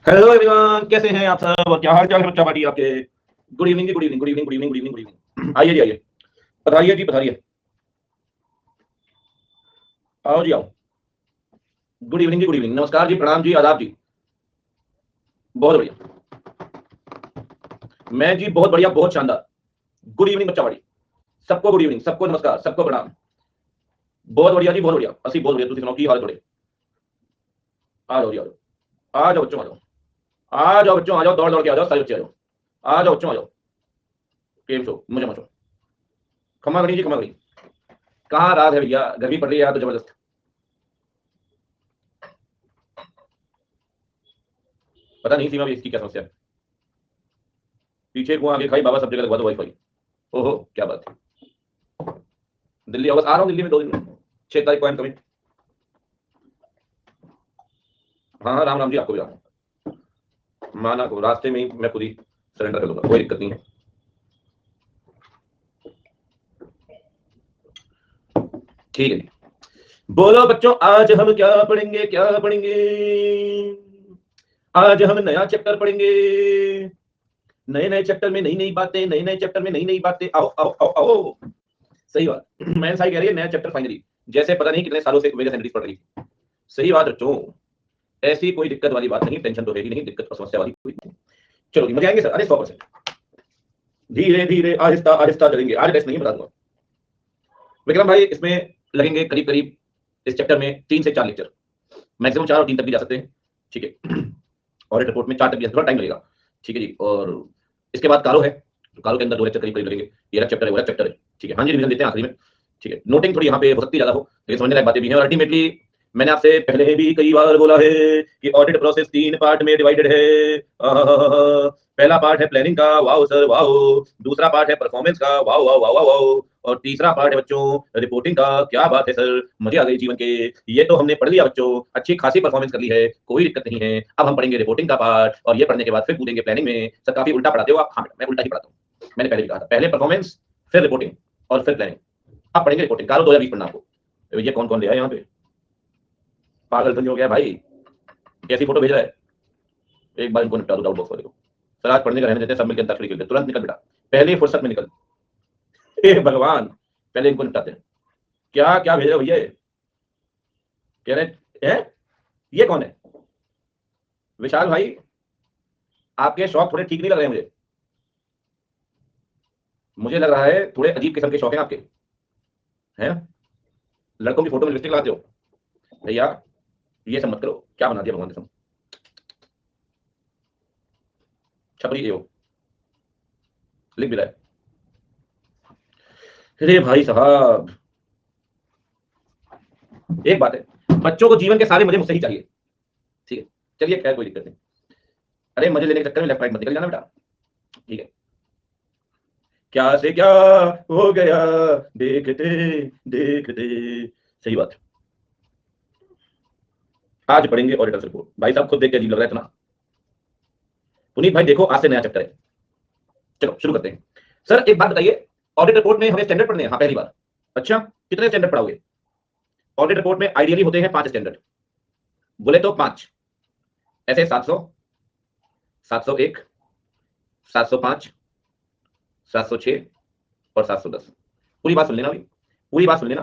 Hello everyone, कैसे हैं आप सब और क्या हाल चाल है बच्चा पार्टी आपके। गुड इवनिंग जी, good evening, good evening, good evening, good evening, good evening. आइए जी, आइए, पधारिए जी, पधारिए। आओ जी, आओ। गुड इवनिंग जी, गुड इवनिंग, नमस्कार जी, प्रणाम जी, आदाब जी। बहुत बढ़िया। मैं जी बहुत बढ़िया, बहुत शानदार। गुड इवनिंग बच्चा पार्टी। सबको गुड इवनिंग, सबको नमस्कार, सबको प्रणाम। बहुत बढ़िया जी, बहुत बढ़िया। असि बहुत बढ़िया। तुम सुनाओ की हाल थोड़े। आ जाओ जी, आ जाओ, आ जाओ बच्चों, आ जाओ। आ जाओ बच्चों, आ जाओ, दौड़ दौड़ के आ जाओ, सारे बच्चे आ जाओ। आ जाओ बच्चों, आ जाओ। गेम शो मजा मचो। खमा गणी जी, खमा गणी। कहाँ रात है भैया, गर्मी पड़ रही है यार तो जबरदस्त। पता नहीं सीमा भी इसकी क्या समस्या है। पीछे कुआं आगे खाई, बाबा सब जगह लगवा दो वाईफाई। ओहो क्या बात है। दिल्ली बस आ रहा हूँ, दिल्ली में 2 दिन में, 6 तारीख को कमिंग। हाँ हाँ, राम राम जी, आपको भी राम। माना को रास्ते में ही मैं खुद ही सरेंडर कर दूंगा, कोई दिक्कत नहीं है। ठीक है जी। बोलो बच्चों, आज हम क्या पढ़ेंगे, क्या पढ़ेंगे। आज हम नया चैप्टर पढ़ेंगे। नए नए चैप्टर में नई नई बातें, नए नए चैप्टर में नई नई बातें। आओ आओ आओ आओ। सही बात। मैं साई कह रही है, नया चैप्टर फाइनली। जैसे पता नहीं कितने सालों से वेगस एंटिटीज पढ़ रही। सही बात बच्चों। ऐसी कोई दिक्कत वाली बात नहीं, टेंशन तो है ही नहीं, दिक्कत और समस्या वाली कोई नहीं। चलो जी, मजे आएंगे सर, अरे 100%। धीरे धीरे आहिस्ता आहिस्ता चलेंगे, आज टेस्ट नहीं बता दूंगा। विक्रम भाई, इसमें लगेंगे करीब करीब, इस चैप्टर में 3 से 4 लेक्चर, मैक्सिमम 4 और 3 तक भी जा सकते हैं। ठीक है। और रिपोर्ट में 4 तक भी थोड़ा टाइम लगेगा। ठीक है जी। और इसके बाद कारो है, तो कारो के अंदर 2 लेक्चर करीब करीब लगेंगे। ये रहा चैप्टर है, वो रहा चैप्टर है। ठीक है। हाँ जी, रिवीजन देते हैं आखिरी में। ठीक है। नोटिंग थोड़ी यहाँ पे हो सकती है ज्यादा हो, लेकिन समझने लायक बातें भी हैं। और अल्टीमेटली मैंने आपसे पहले भी कई बार बोला है कि ऑडिट प्रोसेस 3 पार्ट में डिवाइडेड है। पहला पार्ट है प्लानिंग का, वाओ सर वाओ। दूसरा पार्ट है परफॉर्मेंस का, वाओ वाओ वाओ वाओ। और तीसरा पार्ट है बच्चों रिपोर्टिंग का। क्या बात है सर, मजे आ गए जीवन के। ये तो हमने पढ़ लिया बच्चों, अच्छी खासी परफॉर्मेंस कर ली है, कोई दिक्कत नहीं है। अब हम पढ़ेंगे रिपोर्टिंग का पार्ट, और ये पढ़ने के बाद फिर कूदेंगे प्लानिंग में। सर काफी उल्टा पढ़ाते हो आप। हाँ मैं उल्टा ही पढ़ाता हूँ, मैंने पहले भी कहा था, पहले परफॉर्मेंस फिर रिपोर्टिंग और फिर प्लानिंग। अब पढ़ेंगे रिपोर्टिंग। कारो 2020 पढ़ना आपको। तो ये कौन कौन ले आया यहाँ पे, पागल तो नहीं हो गया भाई। कैसी फोटो भेज रहा है। एक बार इनको निपटा दो डाउट बॉक्स वाले को। सर आज पढ़ने का रहने देते हैं, सब मिलकर अंताक्षरी खेलते हैं। तुरंत निकल बेटा, पहले ही फुर्सत में निकल। हे भगवान, पहले इनको निपटाते हैं। क्या क्या भेज रहे हो भैया, कह रहे हैं ये कौन है। विशाल भाई, आपके शौक थोड़े ठीक नहीं लग रहे हैं मुझे। मुझे लग रहा है थोड़े अजीब किस्म के शौक हैं आपके। हैं, लड़कों की फोटो में लिपस्टिक लगाते हो भैया। ये सब मत करो, क्या बना दिया भगवान ने सब। छपरी हो, लिख भी रहा है। अरे भाई साहब, एक बात है, बच्चों को जीवन के सारे मजे मुझसे ही चाहिए। ठीक है, चलिए खैर कोई दिक्कत नहीं। अरे मजे लेने के चक्कर में लेफ्ट राइट मत निकल जाना बेटा। ठीक है। क्या से क्या हो गया, देखते देखते। सही बात है। आज पढ़ेंगे ऑडिटर्स रिपोर्ट। भाई साहब खुद देख के अजीब लग रहा है इतना। पुनीत भाई देखो, आज से नया चैप्टर है। चलो शुरू करते हैं। सर एक बात बताइए, ऑडिट रिपोर्ट में हमें स्टैंडर्ड पढ़ने हैं। हाँ पहली बार। अच्छा, कितने स्टैंडर्ड पढ़ाओगे। ऑडिट रिपोर्ट में आइडियली होते हैं 5 स्टैंडर्ड, बोले तो 5। ऐसे 700, 701, 705, 706 और 710। पूरी बात सुन लेना अभी, पूरी बात सुन लेना।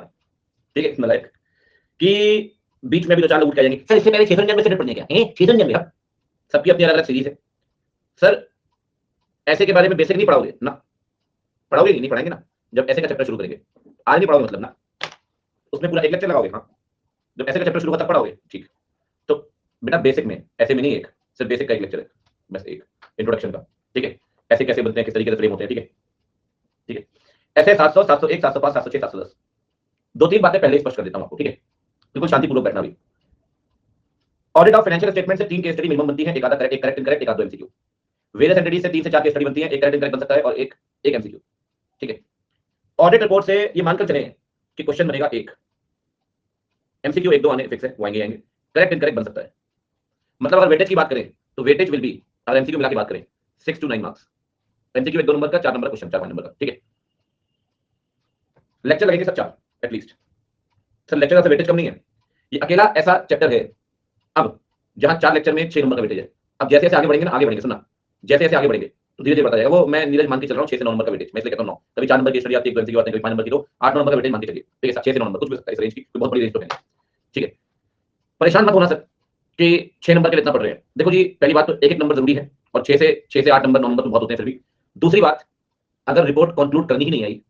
ठीक है, नलायक कि बीच में भी 2 4 लोग उठ के आ जाएंगे, सर इससे पहले 699 स्टैंडर्ड पढ़ने क्या है, 699। सबकी अपनी अलग अलग सीरीज है। सर ऐसे के बारे में बेसिक नहीं पढ़ाओगे ना। पढ़ाओगे नहीं, नहीं पढ़ाएंगे ना। जब ऐसे का चैप्टर शुरू करेंगे, आज नहीं पढ़ाओगे मतलब ना, उसमें पूरा 1 लेक्चर लगाओगे। हाँ, जब ऐसे का चैप्टर शुरू होगा तब पढ़ाओगे। ठीक। तो बेटा बेसिक में ऐसे में नहीं, एक सिर्फ बेसिक का 1 लेक्चर है, बस एक इंट्रोडक्शन का। ठीक है, ऐसे कैसे बनते हैं, किस तरीके से फ्रेम होते हैं। ठीक है। ठीक है। ऐसे 700, 701, 705, 706, 710। 2 3 बातें पहले स्पष्ट कर देता हूं आपको। ठीक है, बिल्कुल शांतिपूर्वक बैठना भी। ऑडिट ऑफ फाइनेंशियल स्टेटमेंट से 3 केस स्टडी मिनिमम बनती है, एक आधा करेक्ट, एक करेक्ट इनकरेक्ट, एक आधा एमसीक्यू। वेरियस एंटिटीज से 3 से 4 केस स्टडी बनती है, एक करेक्ट इनकरेक्ट बन सकता है और एक एमसीक्यू। ठीक है। ऑडिट रिपोर्ट से ये मानकर चले कि क्वेश्चन बनेगा एक, एमसीक्यू 1 2 आने फिक्स है, वो आएंगे आएंगे। करेक्ट इनकरेक्ट बन सकता है। मतलब अगर वेटेज की बात करें तो वेटेज विल बी, अगर एमसीक्यू मिला की बात करें, 6 to 9 मार्क्स। एमसीक्यू 1 2 नंबर का, 4 नंबर का क्वेश्चन, 4 5 नंबर का। ठीक है। लेक्चर लगेंगे सब 4 एटलीस्ट। सर लेक्चर का वेटेज कम नहीं है, ये अकेला ऐसा चैप्टर है अब जहां 4 लेक्चर में 6 नंबर का वेटेज है। अब जैसे जैसे आगे बढ़ेंगे ना, आगे बढ़ेंगे, सुनना, जैसे जैसे आगे बढ़ेंगे तो धीरे धीरे बढ़ता जाएगा। वो मैं नीरज मान के चल रहा हूँ 6 से 9 नंबर का वेटेज, मैं इसलिए कहता हूँ 9, कभी 4 नंबर की स्टडी आती है, कभी आती है, कभी 5 नंबर की, तो 8 नंबर का वेटेज मान के चलिए, ठीक है, 6 से 9 नंबर कुछ भी हो सकता है इस रेंज की, कोई बहुत बड़ी रेंज तो है नहीं, ठीक है। परेशान मत होना सर कि 6 नंबर के लिए इतना पढ़ रहे हैं। देखो जी, पहली बात तो एक एक नंबर जरूरी है, और 6 से 8 नंबर 9 नंबर तो बहुत होते हैं फिर भी। दूसरी बात, अगर रिपोर्ट कंक्लूड करनी ही नहीं आई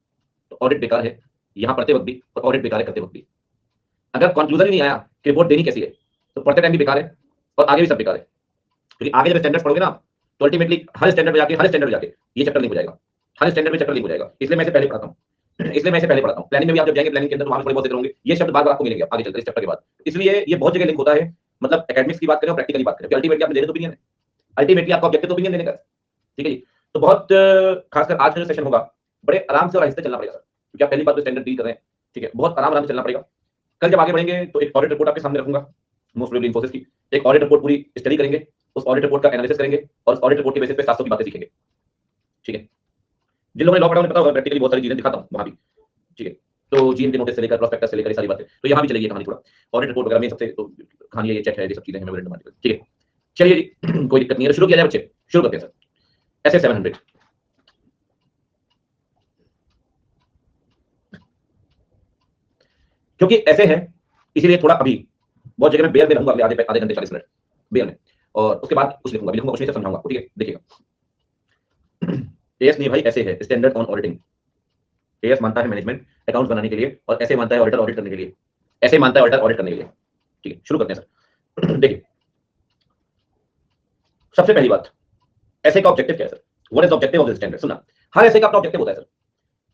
तो ऑडिट बेकार है, यहाँ पढ़ते वक्त भी और ऑडिट बेकार है करते वक्त भी। अगर कंक्लूजन ही नहीं आया कि रिपोर्ट देनी कैसी है तो पढ़ते टाइम भी बेकार है और आगे भी सब बेकार है, क्योंकि आगे जब स्टैंडर्ड पढ़ोगे ना तो अल्टीमेटली हर स्टैंडर्ड में जाके ये चैप्टर लिंक हो जाएगा, हर स्टैंडर्ड में चैप्टर लिंक हो जाएगा। इसलिए मैं इसे पहले पढ़ाता हूँ, इसलिए मैं इसे पहले पढ़ाता हूँ। प्लानिंग में भी आप जब जाएंगे, प्लानिंग के अंदर तो वहां थोड़े बहुत होंगे, ये शब्द बार बार आपको मिलेंगे आगे चलकर इस चैप्टर के बाद। इसलिए ये बहुत जगह लिंक होता है, मतलब एकेडमिक्स की बात करें और प्रैक्टिकल की बात करें, अल्टीमेटली आपने देने तो ओपिनियन है, अल्टीमेटली आपका ऑब्जेक्टिव तो ओपिनियन देने का, ठीक है जी। तो बहुत खासकर आज का जो सेशन होगा बड़े आराम से और आहिस्ते चलना पड़ेगा सर, क्योंकि आप पहली बार तो स्टैंडर्ड डील कर रहे हैं, ठीक है, बहुत आराम आराम से चलना पड़ेगा। कल जब आगे बढ़ेंगे तो एक ऑडिट रिपोर्ट आपके सामने रखूंगा, मोस्ट प्रोबेबली इन्फोसिस की एक ऑडिट रिपोर्ट पूरी स्टडी करेंगे, उस ऑडिट रिपोर्ट का एनालिसिस करेंगे और उस ऑडिट रिपोर्ट के बेसिस पे 700 की बातें सीखेंगे, ठीक है। जिन लोगों ने लॉ पढ़ा उन्हें पता होगा, प्रैक्टिकली बहुत सारी चीजें दिखाता हूं वहां भी, ठीक है। तो जीएम के नोटिस से लेकर प्रोस्पेक्टस से लेकर सारी बातें, तो यहाँ भी चलेगी कहानी थोड़ा ऑडिट रिपोर्ट वगैरह में सबसे तो कहानी ये चेक है, ये सब चीजें हैं, ठीक है। चलिए जी, कोई दिक्कत नहीं है, शुरू किया जाए बच्चे, शुरू करते हैं सर। ऐसे 700 क्योंकि ऐसे है, इसीलिए थोड़ा अभी बहुत जगह में बेयर में रहूंगा अगले आधे आधे घंटे 40 मिनट बेयर में, और उसके बाद कुछ लिखूंगा, लिखूंगा कुछ नहीं, समझाऊंगा आपको, ठीक है। देखिएगा, एएस नहीं भाई, ऐसे है स्टैंडर्ड ऑन ऑडिटिंग। एएस मानता है मैनेजमेंट अकाउंट्स बनाने के लिए, और ऐसे मानता है ऑडिटर ऑडिट करने के लिए, ऐसे मानता है ऑडिटर ऑडिट करने के लिए, ठीक है। शुरू करते हैं सर। देखिए, सबसे पहली बात, ऐसे का ऑब्जेक्टिव क्या है sir? What is objective of this standard? सुना, हर ऐसे का अपना ऑब्जेक्टिव होता है सर।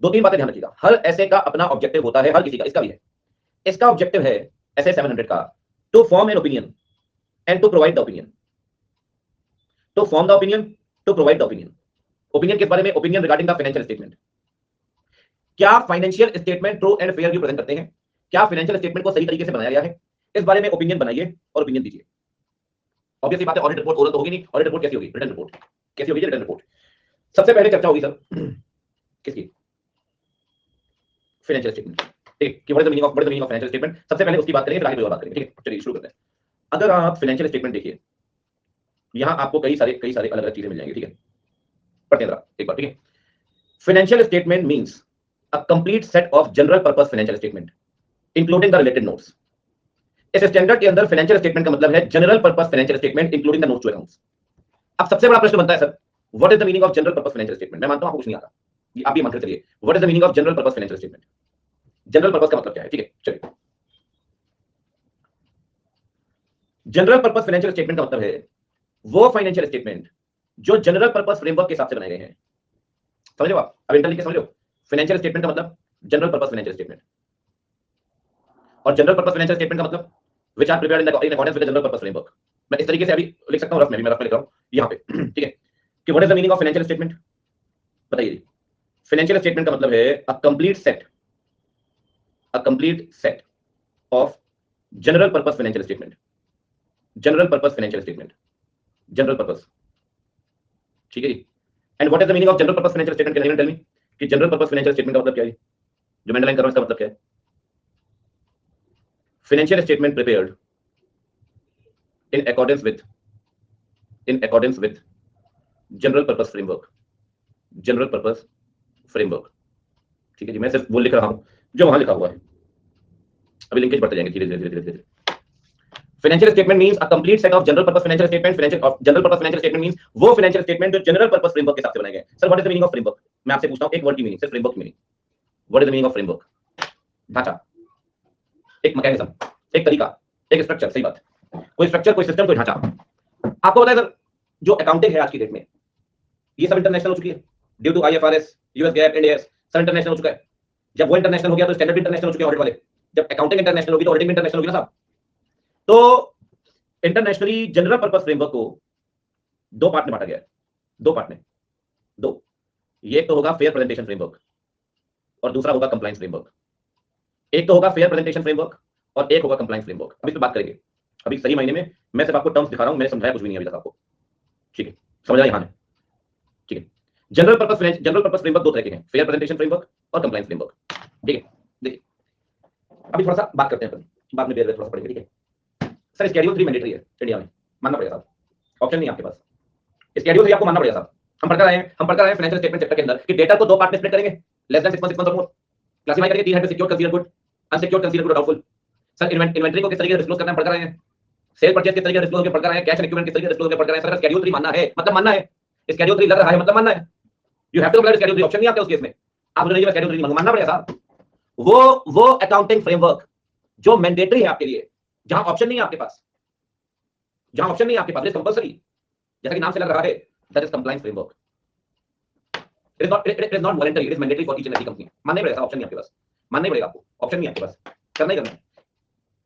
दो तीन बातें ध्यान रखिएगा, हर ऐसे का अपना ऑब्जेक्टिव होता है, हर किसी का, इसका भी है। इसका ऑब्जेक्टिव है ऐसे 700 का, to form an opinion and to provide the opinion, to form the opinion, to provide the opinion. Opinion किस बारे में? Opinion regarding the financial statement. क्या financial statement true and fair view present करते हैं? क्या फाइनेंशियल स्टेटमेंट को सही तरीके से बनाया गया है? इस बारे में ओपिनियन बनाइए और ओपिनियन दीजिए। ऑब्वियसली बात है, ऑडिट रिपोर्ट ओरल तो होगी नहीं, ऑडिट रिपोर्ट कैसी होगी? Written report. कैसी होगी? Written report. सबसे पहले चर्चा होगी सर किसकी? फाइनेंशियल स्टेटमेंट, ठीक, कि what is the meaning of financial statement. सबसे पहले उसकी बात करेंगे, फिर आगे कोई और बात करेंगे, ठीक है। चलिए शुरू करते हैं। अगर आप फाइनेंशियल स्टेटमेंट देखिए, यहां आपको कई सारे अलग अलग चीजें मिल जाएंगी, ठीक है। पढ़ते हैं एक बार, ठीक है। Financial statement means a complete set of general purpose financial statement including the related notes. इस स्टैंडर्ड के अंदर फाइनेंशियल स्टेटमेंट का मतलब है general purpose financial statement including the notes to accounts. अब सबसे बड़ा प्रश्न बनता है sir, what is the meaning of general purpose financial statement? मैं मानता हूं आपको कुछ नहीं आता, ये आप भी मान के चलिए, what is the meaning of general purpose financial statement? General purpose का मतलब क्या है, ठीक है। चलिए, जनरल पर्पस फाइनेंशियल स्टेटमेंट का मतलब है वो फाइनेंशियल स्टेटमेंट जो जनरल पर्पस फ्रेमवर्क के हिसाब से बनाए गए हैं। समझ लो आप, अब इंटर लिख के समझ लो। फाइनेंशियल स्टेटमेंट का मतलब जनरल पर्पस फाइनेंशियल स्टेटमेंट, और जनरल पर्पस फाइनेंशियल स्टेटमेंट का मतलब which are prepared in accordance with the general purpose framework. मैं इस तरीके से अभी लिख सकता हूं, रफ में भी मैं रफ में लिख रहा हूं यहां पे, ठीक है, कि what is the meaning of financial statement? बताइए। फाइनेंशियल स्टेटमेंट का मतलब है a complete set of general purpose financial statement, general purpose financial statement, general purpose, ठीक है जी। And what is the meaning of general purpose financial statement? Can you tell me कि general purpose financial statement का मतलब क्या है? जो मैं अंडरलाइन कर रहा हूं इसका मतलब क्या है? Financial statement prepared in accordance with general purpose framework, general purpose framework, ठीक है जी। मैं सिर्फ वो लिख रहा हूं जो वहां लिखा हुआ है, अभी लिंकेज बढ़ते जाएंगे धीरे धीरे धीरे धीरे। Financial statement means a complete set of general purpose financial statement. General purpose financial statement means वो फाइनेंशियल स्टेटमेंट जो जनरल पर्पस फ्रेमवर्क के हिसाब से बनाए गए। Sir what is the meaning of framework? मैं आपसे पूछता हूं एक वर्ड की मीनिंग, सिर्फ फ्रेमवर्क की meaning. What is the meaning of framework? ढांचा, एक मैकेनिज्म, एक तरीका, एक स्ट्रक्चर, सही बात। कोई स्ट्रक्चर, कोई सिस्टम, कोई ढांचा। आपको पता है सर, जो अकाउंटिंग है आज की डेट में ये सब इंटरनेशनल हो चुकी है due to IFRS, US GAAP, Ind AS, सब इंटरनेशनल हो चुका है। जब वो इंटरनेशनल हो गया तो स्टैंडर्ड भी इंटरनेशनल हो चुके हैं ऑडिट वाले। जब अकाउंटिंग इंटरनेशनल होगी तो ऑडिटिंग इंटरनेशनल होगी ना साहब। तो इंटरनेशनली जनरल पर्पस फ्रेमवर्क को दो पार्ट में बांटा गया है, दो पार्ट में, दो। ये तो होगा फेयर प्रेजेंटेशन फ्रेमवर्क और दूसरा होगा कंप्लायंस फ्रेमवर्क। एक तो होगा फेयर प्रेजेंटेशन फ्रेमवर्क और एक होगा कंप्लायंस फ्रेमवर्क। अभी इस पर बात करेंगे, अभी सही मायने में मैं सिर्फ आपको टर्म्स दिखा रहा हूं, मैंने समझाया कुछ भी नहीं अभी तक आपको, ठीक है। समझ आया यहां है, ठीक है। जनरल पर्पस फ्रेमवर्क दो तरह के हैं, फेयर प्रेजेंटेशन फ्रेमवर्क और कंप्लायंस फ्रेमवर्क, ठीक है। देखिए, अभी थोड़ा सा बात करते हैं अपन, बाद में थोड़ा सा पढ़ेंगे, ठीक है। सर स्केड्यूल 3 मैंडेटरी है इंडिया में, मानना पड़ेगा साहब। ऑप्शन नहीं आपके पास। स्केड्यूल 3 आपको मानना पड़ेगा साहब। हम पढ़कर आए हैं फाइनेंशियल स्टेटमेंट चैप्टर के अंदर कि डेटा को दो पार्ट में स्प्लिट करेंगे, लेस देन 6 मंथ्स और मोर, क्लासिफाई करेंगे 3 है secured, consider good, unsecured, consider good, doubtful. Sir inventory को किस तरीके से डिस्क्लोज करना है पढ़कर आए हैं, सेल परचेज किस तरीके से डिस्क्लोज करके पढ़कर आए हैं, कैश एंड इक्विपमेंट किस तरीके से डिस्क्लोज करके पढ़कर आए हैं। सर स्केड्यूल 3 मानना है मतलब मानना है, स्केड्यूल 3 लग रहा है मतलब मानना है, you have to apply schedule 3, option नहीं आपके उस केस में। आप बोल रहे हैं स्केड्यूल 3 मानना पड़ेगा साहब। वो अकाउंटिंग फ्रेमवर्क जो मैंडेटरी है आपके लिए, जहां ऑप्शन नहीं है आपके पास, जहां ऑप्शन नहीं है आपके पास, इट इज कंपल्सरी, जैसा कि नाम से लग रहा है, that is compliance framework. It is not voluntary, it is mandatory for each and every company. मानना पड़ेगा, ऑप्शन नहीं आपके पास, मानना पड़ेगा आपको, ऑप्शन नहीं आपके पास, करना ही करना है।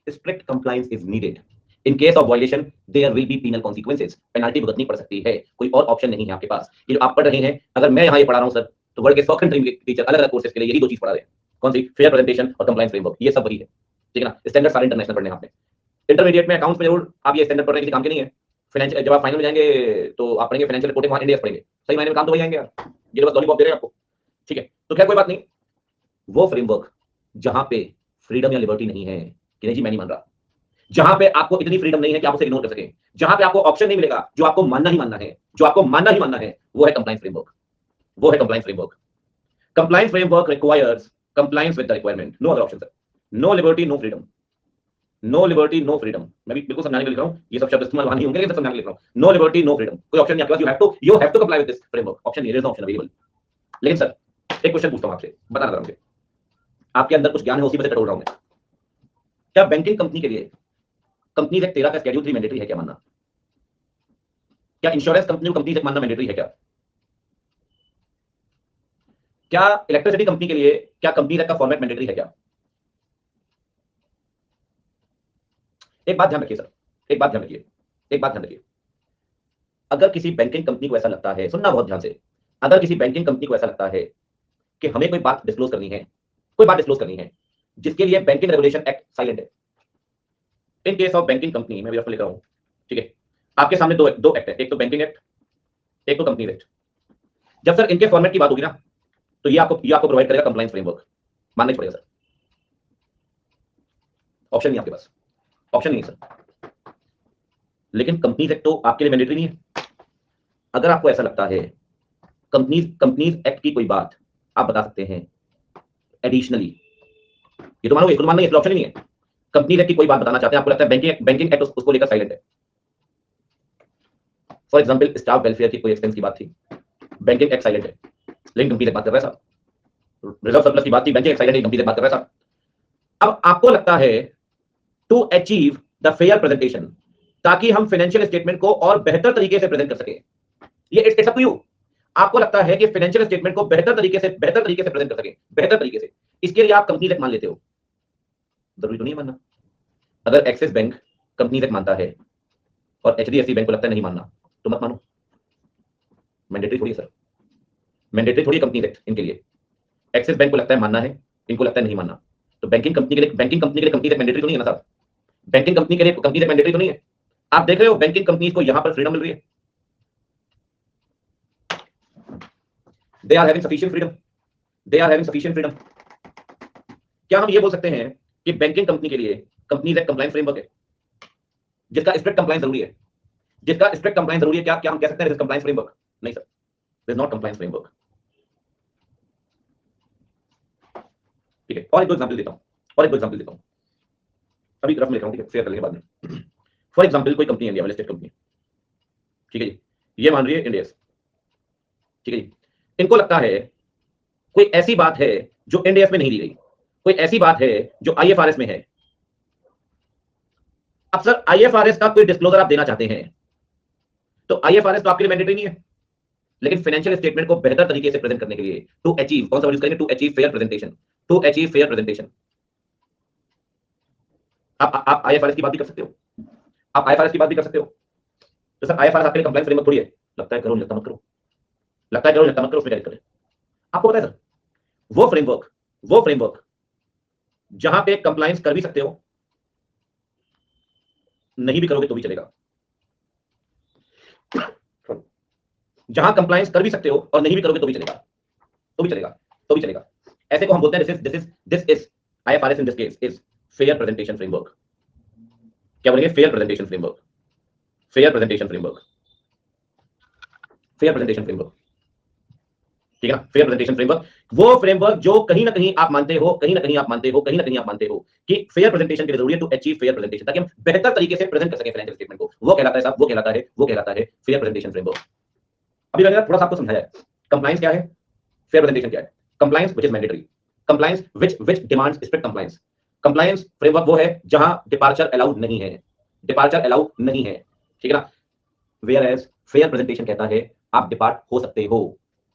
Strict compliance is needed. In case of violation there will be penal consequences, penalty भुगतनी पड़ सकती है, कोई और ऑप्शन नहीं है आपके पास। ये जो आप पढ़ रहे हैं, अगर मैं यहाँ ये पढ़ा रहा हूँ सर, तो वर्ल्ड के 100 कंट्री के टीचर अलग अलग कोर्सेज के लिए यही दो चीज पढ़ा रहे हैं। कौन सी? फेयर प्रेजेंटेशन और कंप्लायंस फ्रेमवर्क, ये सब वही है, ठीक है ना। स्टैंडर्ड सारे इंटरनेशनल पढ़ने हैं आपने। इंटरमीडिएट में अकाउंट्स में जरूर आप ये स्टैंडर्ड पढ़ रहे हैं, किसी काम के नहीं है। फाइनेंशियल जब आप फाइनल में जाएंगे तो आप पढ़ेंगे फाइनेंशियल रिपोर्टिंग, वहां इंडिया पढ़ेंगे, सही मायने में काम तो वही आएंगे यार, ये बस लॉलीपॉप दे रहे हैं आपको, ठीक है। तो खैर कोई बात नहीं, वो फ्रेमवर्क जहां पे फ्रीडम या लिबर्टी नहीं है कि नहीं जी मैं नहीं मान रहा, जहां पे आपको इतनी फ्रीडम नहीं है कि आप उसे इग्नोर कर सकें, जहां पे आपको ऑप्शन नहीं मिलेगा, जो आपको मानना ही मानना है, जो आपको मानना ही मानना है, वो है कंप्लायंस फ्रेमवर्क, वो है compliance framework. Compliance framework requires compliance with the requirement, no other option sir. No liberty no freedom, no liberty no freedom. मैं भी बिल्कुल समझाने के लिए लिख रहा हूं, ये सब शब्द इस्तेमाल वहां नहीं होंगे, लेकिन समझाने के लिए लिख रहा हूं। नो लिबर्टी नो फ्रीडम, कोई ऑप्शन नहीं आपके पास, you have to comply with this framework, option नहीं, there is no option available. लेकिन सर एक क्वेश्चन पूछता हूं आपसे, बताना जरा मुझे, आपके अंदर कुछ ज्ञान है उसी में से टटोल रहा हूं मैं। क्या बैंकिंग कंपनी के लिए कंपनी एक्ट 13 का शेड्यूल 3 मैंडेटरी है क्या मानना? क्या इंश्योरेंस कंपनी को कंपनी एक्ट मानना मैंडेटरी है क्या? क्या इलेक्ट्रिसिटी कंपनी के लिए क्या कंपनी एक्ट का फॉर्मेट मैंडेटरी है क्या? एक बात ध्यान रखिए सर, एक बात ध्यान रखिए, एक बात ध्यान रखिए। अगर किसी बैंकिंग कंपनी को ऐसा लगता है, सुनना बहुत ध्यान से, अगर किसी बैंकिंग कंपनी को ऐसा लगता है कि हमें कोई बात डिस्क्लोज करनी है, कोई बात डिस्क्लोज करनी है जिसके लिए बैंकिंग रेगुलेशन एक्ट साइलेंट है, इन केस ऑफ बैंकिंग कंपनी, मैं भी आपको लिख रहा हूं, ठीक है। आपके सामने दो एक्ट है, एक तो बैंकिंग एक्ट, एक तो कंपनी एक्ट। जब सर इनके फॉर्मेट की बात होगी ना, तो ये आपको प्रोवाइड करेगा कंप्लायंस फ्रेमवर्क, मानना पड़ेगा सर, ऑप्शन नहीं आपके पास, ऑप्शन नहीं सर। लेकिन कंपनीज एक्ट तो आपके लिए मैंडेटरी नहीं है। अगर आपको ऐसा लगता है कंपनीज एक्ट की कोई बात आप बता सकते हैं एडिशनली, ये तो मानो, इसको तो मानना, ये ऑप्शन ही नहीं है। कंपनीज एक्ट की कोई बात बताना चाहते हैं, आपको लगता है बैंकिंग एक्ट उसको लेकर साइलेंट है। फॉर एग्जांपल स्टाफ वेलफेयर की कोई एक्सपेंस की बात थी, बैंकिंग एक्ट साइलेंट है, लेकिन कंपनी से बात कर रहा है साहब। रिजर्व सरप्लस की बात थी, बैंकिंग एक्ट साइलेंट है, कंपनी से बात कर रहा है साहब। अब आपको लगता है to achieve the fair presentation, ताकि हम फाइनेंशियल स्टेटमेंट को और बेहतर तरीके से प्रेजेंट कर सके, ये इट्स अप टू यू। आपको लगता है कि फाइनेंशियल स्टेटमेंट को बेहतर तरीके से प्रेजेंट कर सके, बेहतर तरीके से, इसके लिए आप कंपनी एक्ट मान लेते हो। जरूरी तो नहीं मानना। अगर एक्सिस बैंक कंपनी एक्ट मानता है और एचडीएफसी बैंक को लगता है नहीं मानना, तो मत मानो, मैंडेटरी थोड़ी है सर, मैंडेटरी थोड़ी कंपनी एक्ट इनके लिए। एक्सिस बैंक को लगता है मानना है, इनको लगता है नहीं मानना, तो बैंकिंग कंपनी के लिए कंपनी एक्ट मैंडेटरी तो नहीं है ना साहब। बैंकिंग कंपनी के लिए कंपनी एक्ट मैंडेटरी तो नहीं है। आप देख रहे हो बैंकिंग कंपनी को यहां पर फ्रीडम मिल रही है, they are having sufficient freedom, they are having sufficient freedom. क्या हम ये बोल सकते हैं कि बैंकिंग कंपनी के लिए कंपनी एक्ट कंप्लायंस फ्रेमवर्क है, जिसका स्ट्रिक्ट कंप्लायंस जरूरी है, जिसका स्ट्रिक्ट कंप्लायंस जरूरी है? क्या क्या हम कह सकते हैं कंप्लायंस फ्रेमवर्क? नहीं sir, this not compliance framework, ठीक है। और एक दो एग्जांपल देता हूं, और एक दो एग्जांपल देता हूं, अभी रफ में लिख रहा हूं, ठीक है, शेयर कर लेंगे बाद में। फॉर एग्जांपल कोई कंपनी इंडिया में, लिस्टेड कंपनी, ठीक है जी, ये मान रही है इंडिया, ठीक है जी। इनको लगता है कोई ऐसी बात है जो इंडिया में नहीं दी गई, कोई ऐसी बात है जो आईएफआरएस में है। अब सर आईएफआरएस का कोई डिस्क्लोजर आप देना चाहते हैं, तो आईएफआरएस तो आपके लिए मैंडेटरी नहीं है, लेकिन फाइनेंशियल स्टेटमेंट को बेहतर तरीके से प्रेजेंट करने के लिए, टू अचीव, कौन सा वर्ड यूज करेंगे? To achieve fair presentation, to achieve fair presentation. आप आईएफआरएस की बात भी कर सकते हो, आप आईएफआरएस की बात भी कर सकते हो। तो सर आईएफआरएस आपके लिए कंप्लायंस फ्रेमवर्क थोड़ी है, लगता है करो, लगता मत करो, लगता है करो, लगता मत करो, उसमें क्या करें। आपको पता है सर, वो फ्रेमवर्क जहां पे कंप्लायंस कर भी सकते हो, नहीं भी करोगे तो भी चलेगा, जहां कंप्लायंस कर भी सकते हो और नहीं भी करोगे तो भी चलेगा, तो भी चलेगा, तो भी चलेगा। ऐसे को हम बोलते हैं this is IFRS in this case is fair presentation framework. क्या बोलेंगे? Fair presentation framework, fair presentation framework. Fair presentation framework, ठीक है ना। फेयर प्रेजेंटेशन फ्रेमवर्क, वो फ्रेमवर्क जो कहीं ना कहीं आप मानते हो, कहीं ना कहीं आप मानते हो, कहीं ना कहीं आप मानते हो कि फेयर प्रेजेंटेशन की जरूरी है टू अचीव फेयर प्रेजेंटेशन, ताकि हम बेहतर तरीके से प्रेजेंट कर सकें फाइनेंशियल स्टेटमेंट को। वो कहलाता है साहब, वो कहलाता है फेयर प्रेजेंटेशन फ्रेमवर्क। अभी मैंने थोड़ा सा आपको समझाया है कंप्लायंस क्या है, फेयर प्रेजेंटेशन क्या है। Compliance which is mandatory, compliance which demands strict compliance. Compliance framework वो है जहां डिपार्चर अलाउड नहीं है, डिपार्चर अलाउड नहीं है, ठीक है ना। वेयर एज फेयर प्रेजेंटेशन कहता है आप डिपार्ट हो सकते हो,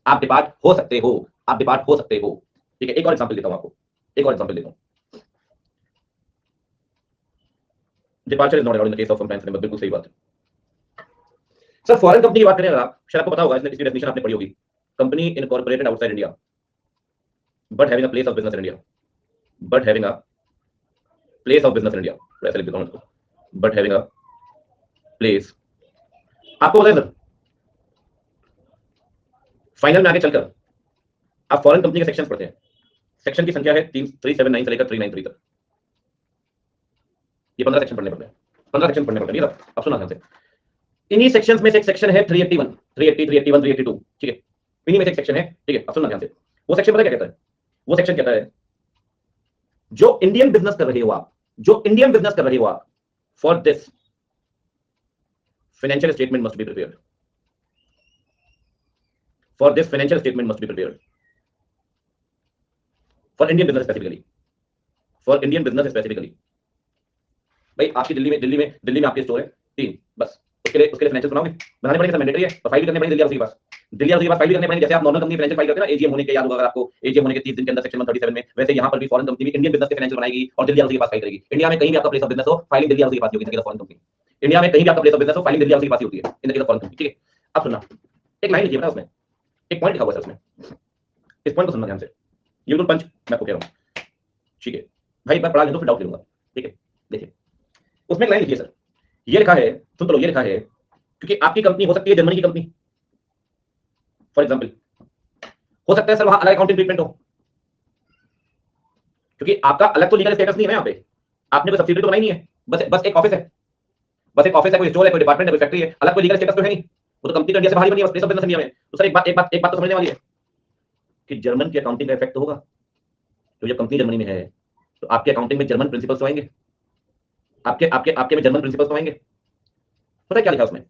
आप डिपार्ट हो सकते हो, आप डिपार्ट हो सकते हो, ठीक है। एक और एग्जांपल देता हूं आपको, एक और एग्जांपल देता हूं। Departure is not allowed in the case of compliance framework, बिल्कुल सही बात है सर। फॉरेन कंपनी की बात करें अगर आप, शायद आपको पता होगा, इसमें इसकी डेफिनेशन आपने पढ़ी होगी। Company incorporated outside India but having a place of business in India, but having a place of business in India, ऐसे लिख देता हूं इसको, बट हैविंग अ प्लेस। आपको पता है सर, फाइनल में आगे चलकर आप फॉरेन कंपनी के सेक्शंस पढ़ते हैं, सेक्शन की संख्या है 379 से लेकर 393 तक। ये 15 सेक्शन पढ़ने पड़ते हैं, 15 सेक्शन पढ़ने पड़ते हैं। अब सुना ध्यान से, इन्हीं सेक्शंस में से एक सेक्शन है 381, 380, 381, 382, ठीक है। इन्हीं में से एक सेक्शन है, ठीक है। अब सुनना ध्यान से, वो सेक्शन पता क्या कहता है? वो सेक्शन कहता है जो इंडियन बिजनेस कर रहे हो आप, जो इंडियन बिजनेस कर रहे हो आप, for this financial statement must be prepared, for this financial statement must be prepared for Indian business specifically, for Indian business specifically. भाई आपकी दिल्ली में आपके स्टोर है 3, बस उसके लिए फाइनेंशियल बनाओगे, बनाने पड़ेंगे, मैंडेटरी है, और फाइल भी करने पड़ेंगे दिल्ली हाउस के पास, दिल्ली हाउस के पास फाइल भी करने पड़ेंगे। जैसे आप नॉर्मल कंपनी फाइनेंशियल फाइल करते हैं ना, एजीएम होने के, याद होगा अगर आपको, एजीएम होने के 30 दिन के अंदर सेक्शन 137 में, वैसे यहां पर भी फॉरेन कंपनी भी इंडियन बिजनेस के फाइनेंशियल बनाएगी और दिल्ली हाउस के पास फाइल करेगी। इंडिया में कहीं भी आपका प्लेस ऑफ बिजनेस हो, फाइलिंग दिल्ली हाउस के पास ही होगी, फॉरेन कंपनी। इंडिया में कहीं भी आपका प्लेस ऑफ बिजनेस हो, फाइलिंग दिल्ली हाउस के पास ही होती है, in the case of foreign company, ठीक है। अब सुनना, एक लाइन लिखिए, उसमें एक पॉइंट लिखा हुआ है उसमें, इस पॉइंट को सुनना ध्यान से, ये विल पंच मैं आपको कह रहा हूं, ठीक है भाई। मैं पढ़ा लें तो फिर डाउट लूंगा, ठीक है। देखिए उसमें एक लाइन लिखिए सर, ये लिखा है, सुन तो लो, ये लिखा है क्योंकि आपकी कंपनी हो सकती है जर्मनी की कंपनी, फॉर एग्जांपल, हो सकता है सर वहां अलग अकाउंटिंग ट्रीटमेंट हो, क्योंकि आपका अलग तो लीगल स्टेटस नहीं है ना, यहाँ पे आपने कोई सब्सिडियरी तो बनाई नहीं है, बस एक ऑफिस है, बस एक ऑफिस है, कोई स्टोर है, कोई डिपार्टमेंट है, कोई फैक्ट्री है, अलग कोई लीगल स्टेटस तो है नहीं। वो तो कंपनी तो इंडिया से बाहर ही बनी है, प्लेस ऑफ बिजनेस इंडिया में। तो सर एक बात तो समझने वाली है कि जर्मन की अकाउंटिंग का इफेक्ट तो होगा, तो जब कंपनी जर्मनी में है तो आपके अकाउंटिंग में जर्मन प्रिंसिपल्स तो आएंगे, आपके आपके आपके में जर्मन प्रिंसिपल्स तो आएंगे। पता है क्या लिखा उसमें?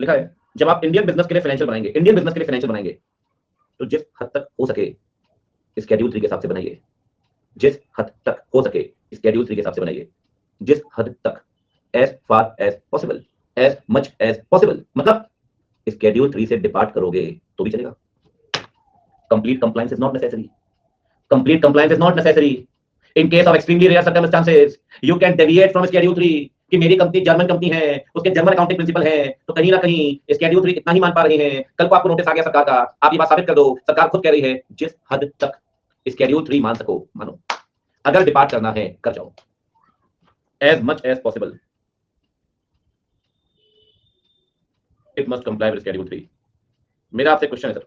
लिखा है जब आप इंडियन बिजनेस के लिए फाइनेंशियल बनाएंगे, इंडियन बिजनेस के लिए फाइनेंशियल बनाएंगे, तो जिस हद तक हो सके स्केड्यूल 3 के हिसाब से बनाइए, जिस हद तक हो सके स्केड्यूल 3 के हिसाब से बनाइए, जिस हद तक, as far as possible, as much as possible, मतलब स्केड्यूल 3 से डिपार्ट करोगे तो भी चलेगा। Complete compliance is not necessary, complete compliance is not necessary. In case of extremely rare circumstances you can deviate from schedule 3 कि मेरी company German company है, उसके जर्मन अकाउंटिंग प्रिंसिपल है, तो कहीं ना कहीं स्केड्यूल 3 इतना ही मान पा रहे हैं। कल को आपको नोटिस आ गया सरकार का, आप ये बात साबित कर दो, सरकार खुद कह रही है जिस हद तक स्केड्यूल 3 मान सको मानो, अगर डिपार्ट करना है कर जाओ, as much as possible it must comply with schedule 3। मेरा आपसे क्वेश्चन है सर,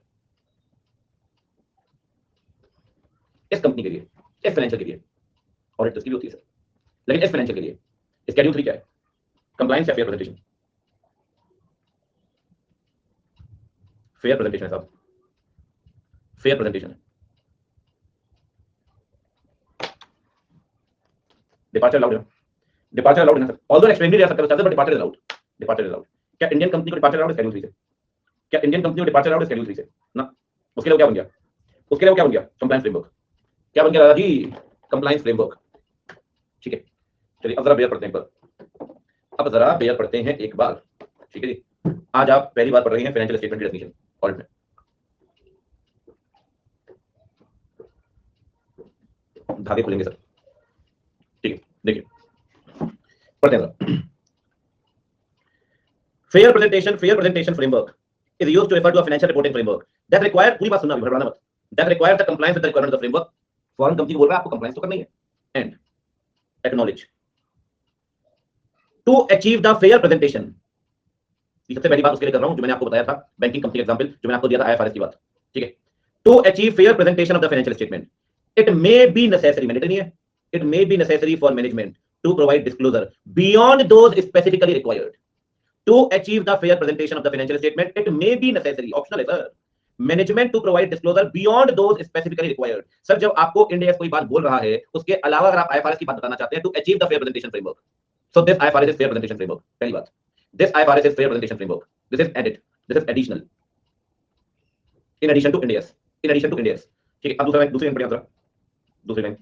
इस कंपनी के लिए, इस फाइनेंशियल के लिए, ऑडिट तो इसकी भी होती है सर, लेकिन इस फाइनेंशियल के लिए स्केड्यूल 3 क्या है? कंप्लायंस या फेयर प्रेजेंटेशन? फेयर प्रेजेंटेशन है साहब, फेयर प्रेजेंटेशन है। डिपार्चर अलाउड है, डिपार्चर अलाउड है sir, although extremely rare circumstances but departure allowed, departure allowed. क्या इंडियन कंपनी को डिपार्चर अलाउड है स्केड्यूल 3 से? क्या इंडियन कंपनी को डिपार्चर अलाउड है स्केड्यूल 3 से? ना। उसके लिए क्या बन गया? उसके लिए क्या बन गया? Compliance framework. क्या बन गया दादाजी? कंप्लायंस फ्रेमवर्क, ठीक है। चलिए अब जरा बेयर पढ़ते हैं एक बार, अब जरा बेयर पढ़ते हैं एक बार, ठीक है जी। आज आप पहली बार पढ़ रहे हैं फाइनेंशियल स्टेटमेंट की डेफिनेशन ऑडिट में, धागे खुलेंगे सर, ठीक है। देखिए पढ़ते हैं, fair presentation framework is used to refer to a financial reporting framework that require, पूरी बात सुनना अभी भड़बड़ाना मत, that requires the compliance with the requirement of the framework। Foreign company बोल रहा है आपको कंप्लायंस तो करना ही है, and acknowledge to achieve the fair presentation। ये सबसे पहली बात उसके लिए कर रहा हूं जो मैंने आपको बताया था, बैंकिंग कंपनी एग्जांपल जो मैंने आपको दिया था आईएफआरएस की बात, ठीक है। To achieve fair presentation of the financial statement it may be necessary, mandatory नहीं है, it may be necessary for management to provide disclosure beyond those specifically required, To achieve the fair presentation of the financial statement, it may be necessary, optional है sir, management to provide disclosure beyond those specifically required. Sir जब आपको end AS कोई बात बोल रहा है, उसके अलावा अगर आप IFRS की बात बताना चाहते हैं, to achieve the fair presentation framework, so this IFRS is fair presentation framework. पहली बात, this IFRS is fair presentation framework, this is edit, this is additional, in addition to Ind AS, in addition to Ind AS। ठीक है, अब दूसरी line पढ़िए जरा, दूसरी line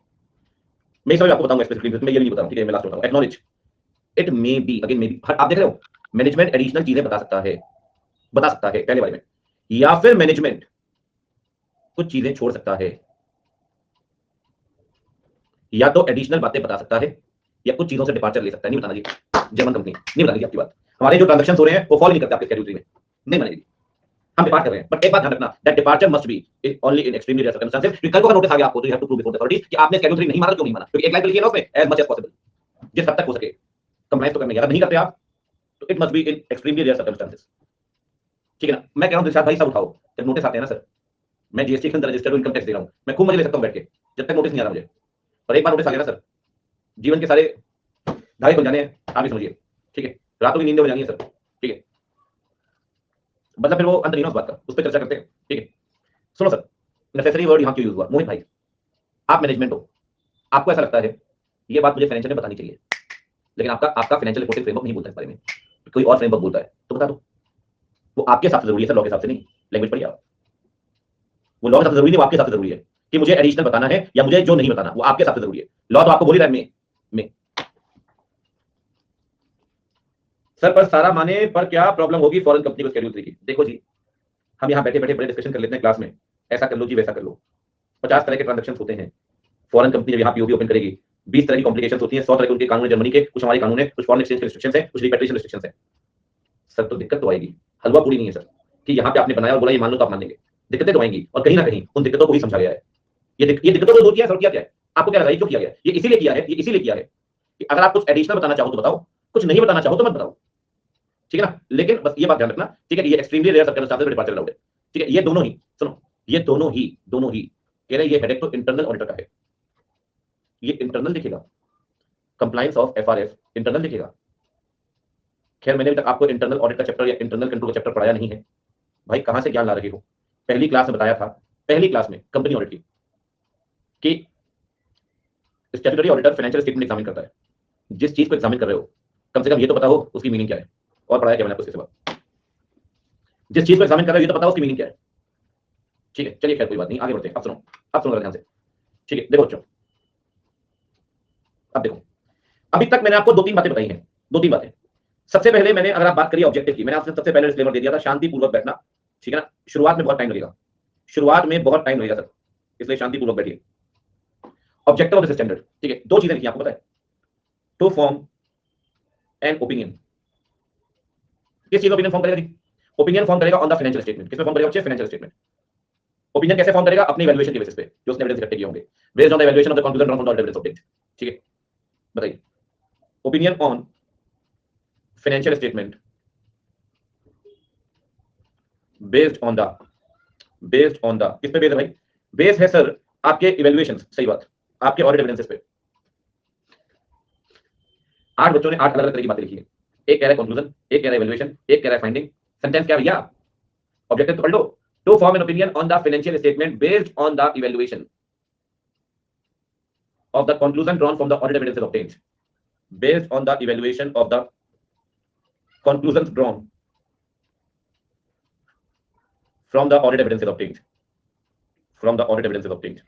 मैं इस आपको बताऊंगा स्पेसिफिकली, मैं ये नहीं बताऊं, ठीक है, मैं लास्ट में बताऊंगा। Acknowledge, it may B, again may be, आप देख रहे हो, मैनेजमेंट एडिशनल चीजें बता सकता है पहले वाले में, या फिर मैनेजमेंट कुछ चीजें छोड़ सकता है, या तो एडिशनल बातें बता सकता है, या कुछ चीजों से डिपार्चर ले सकता है। नहीं बताना जी, जर्मन कंपनी नहीं बतानी आपकी बात, हमारे जो ट्रांजैक्शंस हो रहे हैं वो फॉलो नहीं करते आपके शेड्यूल में, नहीं बनेगी, हम डिपार्ट कर रहे हैं। बट एक बात ध्यान रखना, that departure must be only in extremely rare circumstances. क्योंकि कल को नोटिस आ गया आपको, तो you have to prove before the authority कि आपने शेड्यूल 3 नहीं माना, क्यों नहीं माना, क्योंकि एक लाइन लिखी है ना उसमें, एज मच एज पॉसिबल, जिस हद तक हो सके कंप्लायंस तो करने, अगर नहीं करते आप तो it must be in extremely rare circumstances. ठीक है ना, मैं कह रहा हूं दिलशाद भाई सब उठाओ, जब नोटिस आते हैं ना सर, मैं जीएसटी के अंदर रजिस्टर्ड इनकम टैक्स दे रहा हूं, मैं खूब मजे ले सकता हूं बैठ के, जब तक नोटिस नहीं आ रहा मुझे। पर एक बार नोटिस आ गया ना सर, जीवन के सारे धागे खुल जाने हैं, आप भी समझिए। ठीक है, रातों की नींद हो जानी है सर। ठीक है, मतलब फिर वो अंत नहीं ना उस बात का, उस पर चर्चा करते हैं। ठीक है, सुनो सर, नेसेसरी वर्ड यहाँ क्यों यूज हुआ? मोहित भाई, आप मैनेजमेंट हो, आपको ऐसा लगता है ये बात मुझे फाइनेंशियल में बतानी चाहिए, लेकिन आपका फाइनेंशियल रिपोर्टिंग फ्रेमवर्क नहीं बोलता इस बारे में, कोई और फ्रेमवर्क बोलता है, तो बता दो। वो आपके हिसाब से जरूरी है सर, लॉ के हिसाब से नहीं। लैंग्वेज पढ़िए आप, वो लॉ के हिसाब से जरूरी नहीं, वो आपके हिसाब से जरूरी है कि मुझे एडिशनल बताना है या मुझे जो नहीं बताना, वो आपके हिसाब से जरूरी है। लॉ तो आपको बोल ही रहा है में सर, पर सारा माने पर क्या प्रॉब्लम होगी फॉरेन कंपनी को शेड्यूल 3 की? देखो जी, हम यहाँ बैठे बैठे बड़े डिस्कशन कर लेते हैं क्लास में, ऐसा कर लो जी, वैसा कर लो, 50 तरह के ट्रांजैक्शन होते हैं। फॉरेन कंपनी जब यहाँ पीओबी ओपन करेगी, 20 तरह की कॉम्प्लिकेशंस होती हैं, 100 तरह के उनके कानून है जर्मनी के, कुछ हमारे कानून है, कुछ फॉरेन एक्सचेंज के रिस्ट्रिक्शंस है, कुछ रिपैट्रिएशन रिस्ट्रिक्शंस है। सर तो दिक्कत तो आएगी, हलवा पूरी नहीं है सर कि यहाँ पे आपने बनाया और बोला ये मान लो तो आप मान लेंगे, दिक्कतें तो आएंगी। और कहीं ना कहीं उन दिक्कतों को भी समझा गया है। ये दिक्कतों को दूर किया, सर किया क्या है? आपको क्या लगा ये क्यों किया गया? ये इसीलिए किया है, ये इसीलिए किया है कि अगर आप कुछ एडिशनल बताना चाहो तो बताओ, कुछ नहीं बताना चाहो तो मत बताओ। ठीक है ना, लेकिन बस ये बात ध्यान रखना, ठीक है, ये एक्सट्रीमली रेयर सर्कमस्टेंसेस में डिपार्चर अलाउड है। ठीक है, ये दोनों ही सुनो, ये दोनों ही कह रहे हैं, ये हेडेक तो इंटरनल ऑडिटर का है, ये इंटरनल दिखेगा, कंप्लायंस ऑफ FRS इंटरनल दिखेगा। खैर मैंने अभी तक आपको इंटरनल ऑडिट का चैप्टर या इंटरनल कंट्रोल का चैप्टर पढ़ाया नहीं है भाई, कहां से ज्ञान ला रहे हो? पहली क्लास में बताया था, पहली क्लास में कंपनी ऑडिट की, कि statutory auditor financial statement examine करता है। जिस चीज को एग्जामिन कर रहे हो कम से कम ये तो पता हो उसकी मीनिंग क्या है, और पढ़ाया क्या मैंने आपको इसके बाद। जिस चीज को एग्जामिन कर रहे हो ये तो पता हो उसकी मीनिंग क्या है। ठीक है, चलिए खैर कोई बात नहीं, आगे बढ़ते हैं। अब सुनो ध्यान से। ठीक है, देखो बच्चों, अब देखो, अभी तक मैंने आपको 2-3 बातें बताई हैं, 2-3 बातें। सबसे पहले मैंने, अगर आप बात करिए ऑब्जेक्टिव की, मैंने आपसे सबसे पहले डिस्क्लेमर दे दिया था, शांतिपूर्वक बैठना। ठीक है ना, शुरुआत में बहुत टाइम लगेगा, शुरुआत में बहुत टाइम लगेगा सर, इसलिए शांतिपूर्वक बैठिए। ऑब्जेक्टिव ऑफ दिस स्टैंडर्ड, ठीक है, 2 चीजें लिखी आपको पता है, टू फॉर्म एन ओपिनियन। किस चीज ओपिनियन फॉर्म करेगा जी? ओपिनियन फॉर्म करेगा ऑन द फाइनेंशियल स्टेटमेंट। किस पे फॉर्म करेगा बच्चे? Financial statement. ओपिनियन कैसे फॉर्म करेगा? अपनी वैल्यूएशन के बेसिस पे, जो उसने एविडेंस इकट्ठे किए होंगे, based on the valuation of the conclusion drawn from the audit evidence obtained. ठीक है, बताइए, opinion on financial statement based on the किस पे बेस्ड है भाई? बेस है सर आपके इवैल्यूएशन, सही बात, आपके ऑडिट एविडेंसेस पे। 8 बच्चों ने 8 अलग अलग तरह की बातें लिखी है, एक कह रहा है कंक्लूजन, एक कह रहा है इवैल्यूएशन, एक कह रहा है फाइंडिंग। सेंटेंस क्या भैया? ऑब्जेक्टिव तो पढ़ लो, to form an opinion on the financial statement based on the evaluation of the conclusion drawn from the audit evidences obtained, based on the evaluation of the conclusions drawn from the audit evidences obtained,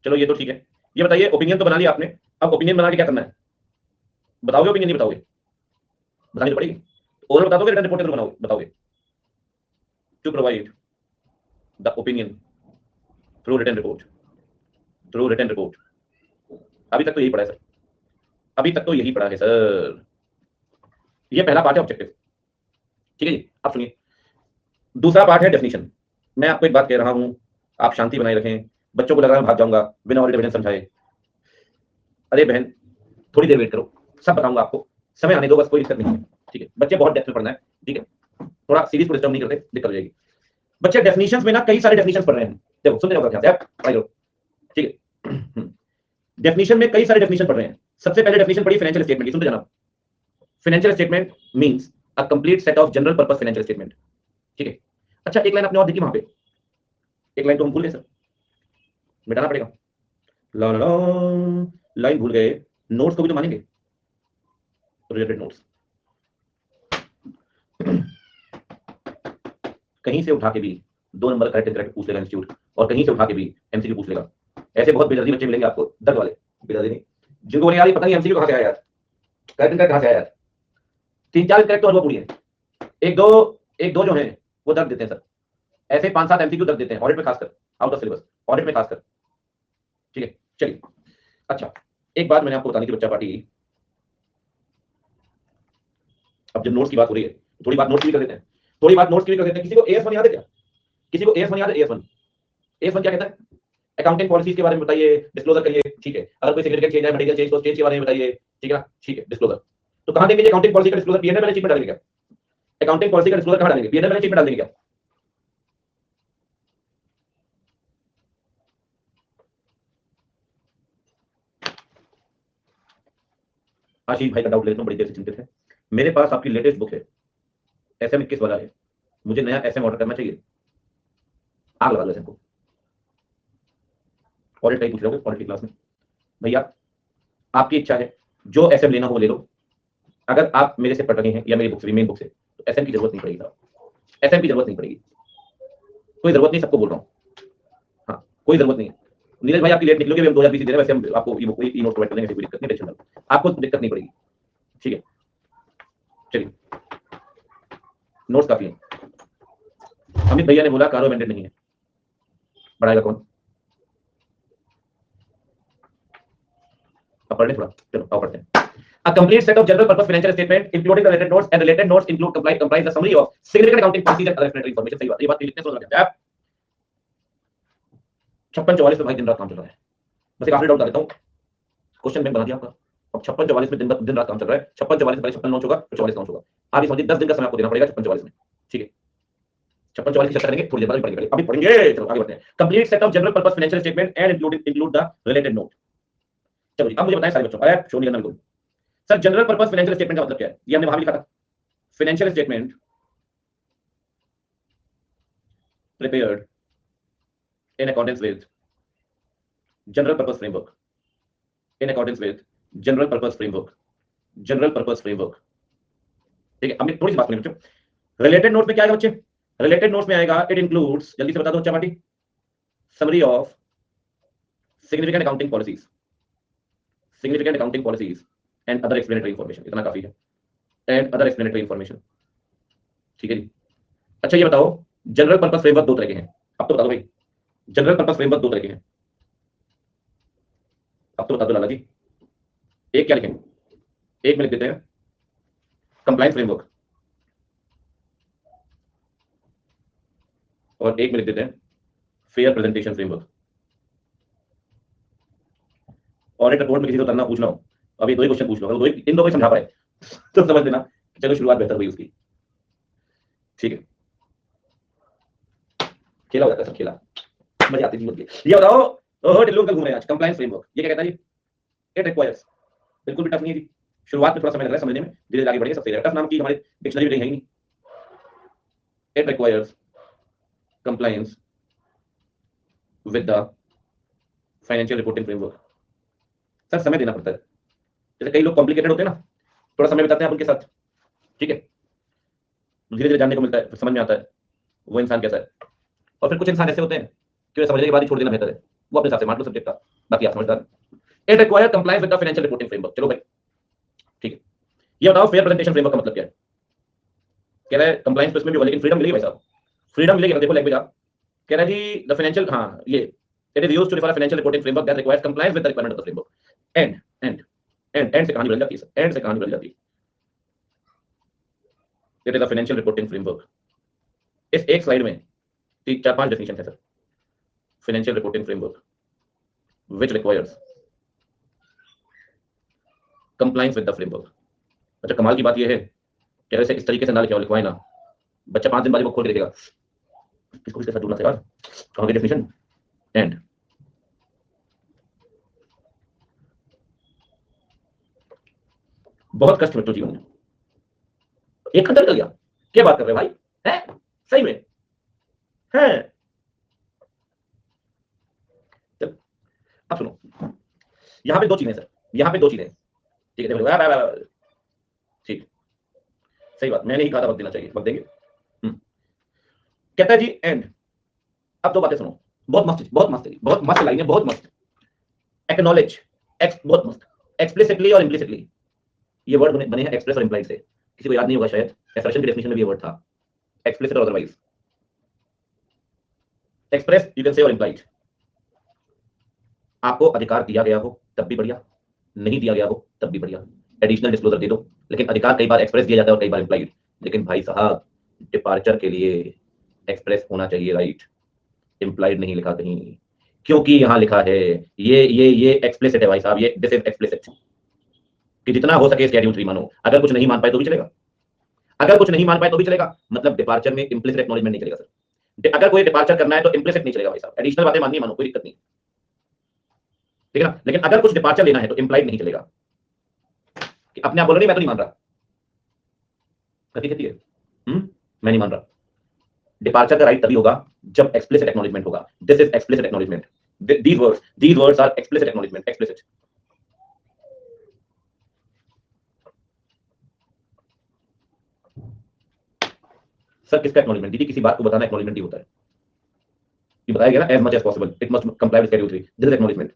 चलो ये तो ठीक है। ये बताइए, opinion तो बना लिया आपने, अब ओपिनियन बना के क्या करना है? बताओगे ओपिनियन? नहीं बताओगे? बतानी तो पड़ेगी, और बता दोगे रिटर्न रिपोर्ट के थ्रू बताओगे, to provide the opinion through return report. अभी तक तो यही पढ़ा है सर, अभी तक तो यही पढ़ा है सर। ये पहला पार्ट है ऑब्जेक्टिव, ठीक है जी। अब सुनिए, दूसरा पार्ट है डेफिनेशन। मैं आपको एक बात कह रहा हूं, आप शांति बनाए रखें। बच्चों को लग रहा है भाग जाऊंगा बिना ऑडिट एविडेंस समझाए, अरे बहन थोड़ी देर वेट करो, सब बताऊंगा आपको, समय आने दो बस, कोई दिक्कत नहीं है। ठीक है, बच्चे बहुत डेप्थ में पढ़ना है, ठीक है, थोड़ा सीरीज को डिस्टर्ब नहीं करते, दिक्कत हो जाएगी। बच्चे डेफिनेशंस में ना कई सारे डेफिनेशंस पढ़ रहे हैं, देखो सुनते रहो ध्यान से, ठीक है। डेफिनेशन में कई सारे डेफिनेशन पढ़ रहे हैं। सबसे पहले डेफिनेशन पढ़ी फाइनेंशियल स्टेटमेंट की, सुनते जाना। Financial statement means a complete set of general purpose financial statement. ठीक है, अच्छा एक लाइन आपने और देखी वहां पे, एक लाइन तो हम भूल गए सर, मिटाना पड़ेगा। ला ला ला, लाइन भूल गए, नोट्स को भी तो मानेंगे, रिलेटेड नोट्स। कहीं से उठा के भी 2 नंबर करेक्ट पूछ लेगा इंस्टीट्यूट, और कहीं से उठा के भी एमसीक्यू पूछ लेगा। ऐसे बहुत बेदर्दी बच्चे मिलेंगे आपको, दर्द वाले, बेदर्दी नहीं, जिनको बोले यार ये पता नहीं एमसीक्यू कहां से आया यार, करेक्ट कहां से आया यार, 3-4 करेक्ट तो हलवा पूरी है, एक दो जो है वो दर्द देते हैं सर, ऐसे 5-7 एमसीक्यू दर्द देते हैं ऑडिट में खासकर, आउट ऑफ सिलेबस ऑडिट में खासकर। ठीक है, चलिए अच्छा एक बात मैंने आपको बतानी थी बच्चा पार्टी, अब जब नोट्स की बात हो रही है थोड़ी बात नोट्स की भी कर देते हैं, थोड़ी बात नोट्स की भी कर देते हैं। किसी को एएस1 याद है क्या? किसी को एएस1 याद है? एएस1, एएस1 क्या कहता है? अकाउंटिंग पॉलिसीज के बारे में बताइए, डिस्क्लोजर करिए। ठीक है, अगर कोई सिग्निफिकेंट चेंज है, मटेरियल चेंज, तो चेंज के बारे में बताइए। ठीक है ना, ठीक है, डिस्क्लोजर तो कहां देंगे? अकाउंटिंग पॉलिसी का डिस्क्लोजर पीएनएल बैलेंस शीट में डालेंगे क्या? अकाउंटिंग पॉलिसी का डिस्क्लोजर कहां डालेंगे? पीएनएल बैलेंस शीट में डाल देंगे क्या? आशीष भाई का डाउट लेता हूं, बड़ी देर से चिंतित है। मेरे पास आपकी लेटेस्ट बुक है, एसएम 21 वाला है, मुझे नया एसएम ऑर्डर करना चाहिए, आग लगा लो एसएम को। ऑडिट का ही पूछ रहे हो ऑडिट की क्लास में भैया, आपकी इच्छा है, जो एसएम लेना हो वो ले लो। अगर आप मेरे से पढ़ रहे हैं या मेरी बुक से, मेन बुक से, तो एसएम की जरूरत नहीं पड़ेगी साहब, एसएम की जरूरत नहीं पड़ेगी, कोई जरूरत नहीं, सबको बोल रहा हूँ। हाँ, कोई जरूरत नहीं है। नीरज भाई आपकी लेट निकलोगे, हम 2020 दे रहे हैं, वैसे हम आपको ई नोट प्रोवाइड कर देंगे, कोई दिक्कत नहीं, टेंशन मत, आपको दिक्कत नहीं पड़ेगी। ठीक है, चलिए नोट्स काफी है। अमित भैया ने बोला कारो वेंडेड नहीं है, पढ़ाएगा कौन? अब पढ़ ले थोड़ा, चलो आओ पढ़ते हैं। A complete set of general purpose financial statement, including the related notes, and related notes include comprise the summary of significant accounting policies and other explanatory information। सही बात, ये बात लिखने समझ में आ गया। 56-44 पे भाई दिन रात काम चल रहा है। बस एक आखिरी डाउट बता देता हूँ, क्वेश्चन बैंक बना दिया आपका। अब 56-44 में दिन रात काम चल रहा है, 56-44 में 56 लॉन्च होगा, फिर 44 लॉन्च होगा। आप ये समझिए 10 दिन का समय आपको देना पड़ेगा 56-44 में। ठीक है, 56-44 की चर्चा करेंगे थोड़ी देर बाद, पढ़ेंगे अभी पढ़ेंगे। चलो आगे बढ़ते हैं। Complete set of general purpose financial statement and include the related note. चलो जी, अब मुझे बताएं सारे बच्चों, अरे शो नहीं करना बिल्कुल। Sir general purpose financial statement का मतलब क्या है? ये हमने वहां भी लिखा था, financial statement prepared in accordance with general purpose framework, in accordance with general purpose framework, general purpose framework। ठीक है, हमने थोड़ी सी बात सुनी बच्चों। रिलेटेड नोट में क्या आएगा बच्चे? रिलेटेड नोट्स में आएगा इट इंक्लूड्स, जल्दी से बता दो बच्चा party, summary of significant accounting policies, significant accounting policies and other explanatory information. इतना काफी है, एंड अदर एक्सप्लेनेटरी इंफॉर्मेशन। ठीक है जी, अच्छा ये बताओ जनरल पर्पस फ्रेमवर्क दो तरह के हैं, अब तो बता दो भाई, जनरल पर्पस फ्रेमवर्क दो तरह के हैं, अब तो बता दो लाला जी। एक क्या लिखें? एक में लिख देते हैं कंप्लायंस फ्रेमवर्क, और एक में लिख देते हैं fair presentation framework. Audit report में किसी को करना पूछना हो, अभी दो ही क्वेश्चन पूछ लो, अगर दो ही इन दो को समझा पाए तो समझ लेना चलो शुरुआत बेहतर हुई उसकी। ठीक है, खेला हो जाता है सब, खेला मजा आती है। ये बताओ, ओह टिल्लू कल घूम रहे हैं आज, कंप्लायंस फ्रेमवर्क ये क्या कहता है जी? इट रिक्वायर्स, बिल्कुल भी टफ नहीं है जी, शुरुआत में थोड़ा समय लग रहा है समझने में, धीरे धीरे आगे बढ़ेंगे, सब सही रहेगा। टफ नाम की हमारे डिक्शनरी में कहीं है ही नहीं। It requires compliance with the financial reporting framework. Sir समय देना पड़ता है, जैसे कई लोग कॉम्प्लिकेटेड होते हैं ना, थोड़ा समय बिताते हैं आप उनके साथ, ठीक है, धीरे धीरे जानने को मिलता है, फिर समझ में आता है वो इंसान कैसा है। और फिर कुछ इंसान ऐसे होते हैं कि वे समझने के बाद ही छोड़ देना बेहतर है, वो अपने हिसाब से मान लो सब्जेक्ट का, बाकी आप समझदार। It require compliance with the financial reporting framework. चलो भाई ठीक है, ये बताओ फेयर प्रेजेंटेशन फ्रेमवर्क का मतलब क्या है? कह रहा है कंप्लायंस तो इसमें भी होगा, लेकिन फ्रीडम मिलेगी भाई साहब, फ्रीडम मिलेगी। देखो लैंग्वेज आप, कह रहा है जी द फाइनेंशियल, हाँ ये it is used to refer financial reporting framework that requires compliance with the requirement of the framework. And and and से कहानी बदल जाती है सर, एंड से कहानी बदल जाती है। It is the financial reporting framework. इस एक स्लाइड में 4-5 डेफिनेशन है sir, financial reporting framework which requires compliance with the framework. अच्छा कमाल की बात यह है कि अगर इस तरीके से ना लिखवाए ना, बच्चा 5 दिन बाद वो खोल के देखेगा, किसको किसके साथ जुड़ना था यार, कहाँ गई डेफिनेशन। एंड बहुत कष्ट बच्चों जीवन में, 1 घंटा निकल गया, क्या बात कर रहे हो भाई, है सही में है। चलो अब सुनो, यहाँ पे 2 चीजें सर, यहाँ पे 2 चीजें, ठीक है देखो, ठीक, सही बात, मैंने ही कहा था वक्त देना चाहिए, वक्त देंगे। कहता है जी एंड, अब 2 बातें सुनो, बहुत मस्त, बहुत मस्त, बहुत मस्त लाइन है, बहुत मस्त। एक्नॉलेज, बहुत मस्त, एक्सप्लिसिटली और इम्प्लिसिटली, ये वर्ड बने हैं एक्सप्रेस और इम्प्लाइड से, किसी को याद नहीं होगा शायद, एसर्शन की डेफिनेशन में भी ये वर्ड था, एक्सप्लिसिट और otherwise. Express you can say और इम्प्लाइड, आपको अधिकार दिया गया हो तब भी बढ़िया, नहीं दिया गया हो तब भी बढ़िया, एडिशनल डिस्क्लोजर दे दो, लेकिन अधिकार कई बार एक्सप्रेस दिया जाता है और कई बार इम्प्लाइड, लेकिन भाई साहब डिपार्चर के लिए एक्सप्रेस होना चाहिए, राइट, इम्प्लाइड नहीं लिखा कहीं, क्योंकि यहां लिखा है ये एक्सप्लिसिट है भाई साहब, ये दिस इज एक्सप्लिसिट, कि जितना हो सके स्केड्यूल 3 मानो, अगर कुछ नहीं मान पाए तो भी चलेगा, अगर कुछ नहीं मान पाए तो भी चलेगा, मतलब डिपार्चर में इम्प्लिसिट एक्नॉलेजमेंट नहीं चलेगा सर, अगर कोई डिपार्चर करना है तो इम्प्लिसिट नहीं चलेगा भाई साहब, एडिशनल बातें माननी मानो, कोई दिक्कत नहीं, ठीक है ना, लेकिन अगर कुछ डिपार्चर लेना है तो इम्प्लाइड नहीं चलेगा, कि अपने आप बोलो नहीं मैं तो नहीं मान रहा, गति कहती है मैं नहीं मान रहा, डिपार्चर का राइट तभी होगा जब एक्सप्लिसिट एक्नॉलेजमेंट होगा, this is explicit acknowledgement, these words are explicit acknowledgement, explicit। Sir किसका एक्नॉलेजमेंट, दीदी किसी बात को बताना एक्नॉलेजमेंट ही होता है, ये बताया गया ना, as much as possible it must comply with schedule 3, this is acknowledgement,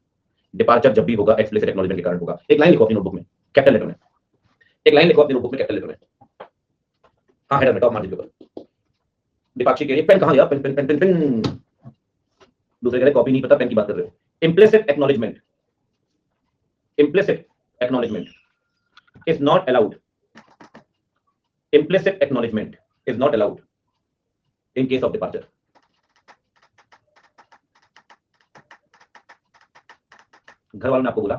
departure जब भी होगा एक्सप्लिसिट एक्नॉलेजमेंट के कारण होगा। एक लाइन लिखो अपनी नोटबुक में कैपिटल लेटर में, एक लाइन लिखो अपनी नोटबुक में कैपिटल लेटर में, हाँ हेडर में टॉप मार्जिन के ऊपर, दीपाक्षी कह रही है पेन कहां गया, pen pen pen pen pen, दूसरे कह रहे कॉपी नहीं पता पेन की बात कर रहे हो, implicit acknowledgement, implicit acknowledgement is not allowed, implicit acknowledgement is not allowed in case of departure। घर वालों ने आपको बोला,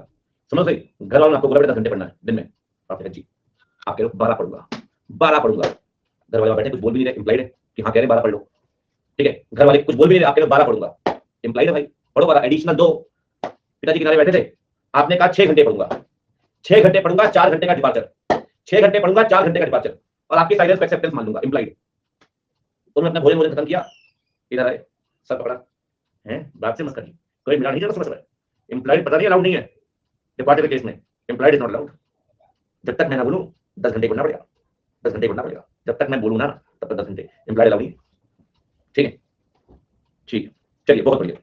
सुनो सही, घर वालों ने आपको बोला बेटा 10 घंटे पढ़ना है दिन में, आप कह जी आप कह रहे हो 12 पढ़ूंगा, 12 पढ़ूंगा, घर वाले बैठे कुछ बोल भी नहीं रहे, इंप्लाइड है कि हाँ कह रहे 12 पढ़ लो, ठीक है, घर वाले कुछ बोल भी नहीं रहे, आप कह रहे 12 पढ़ूंगा, इंप्लाइड है भाई, पढ़ो 12, एडिशनल 2, पिताजी किनारे बैठे थे, आपने कहा 6 घंटे पढ़ूंगा, 6 घंटे पढ़ूंगा, 4 घंटे का डिपार्चर, 6 घंटे पढ़ूंगा, 4 घंटे का डिपार्चर, और आपकी साइलेंस एक्सेप्टेंस मान लूंगा, इंप्लाइड। उन्होंने अपना भोजन खत्म किया, इधर आए, सब पकड़ा है, बात से मत करिए, कोई मिला नहीं जाता समझ में, इंप्लाइड पता नहीं अलाउड नहीं है डिपार्चर के केस में, इंप्लाइड इज नॉट अलाउड, जब तक मैं ना बोलूं 10 घंटे पढ़ना पड़ेगा, 10 घंटे पढ़ना पड़ेगा, जब तक मैं बोलूं ना तब तक 10 घंटे, इंप्लाइड अलाउड नहीं, ठीक है, ठीक है, चलिए बहुत बढ़िया,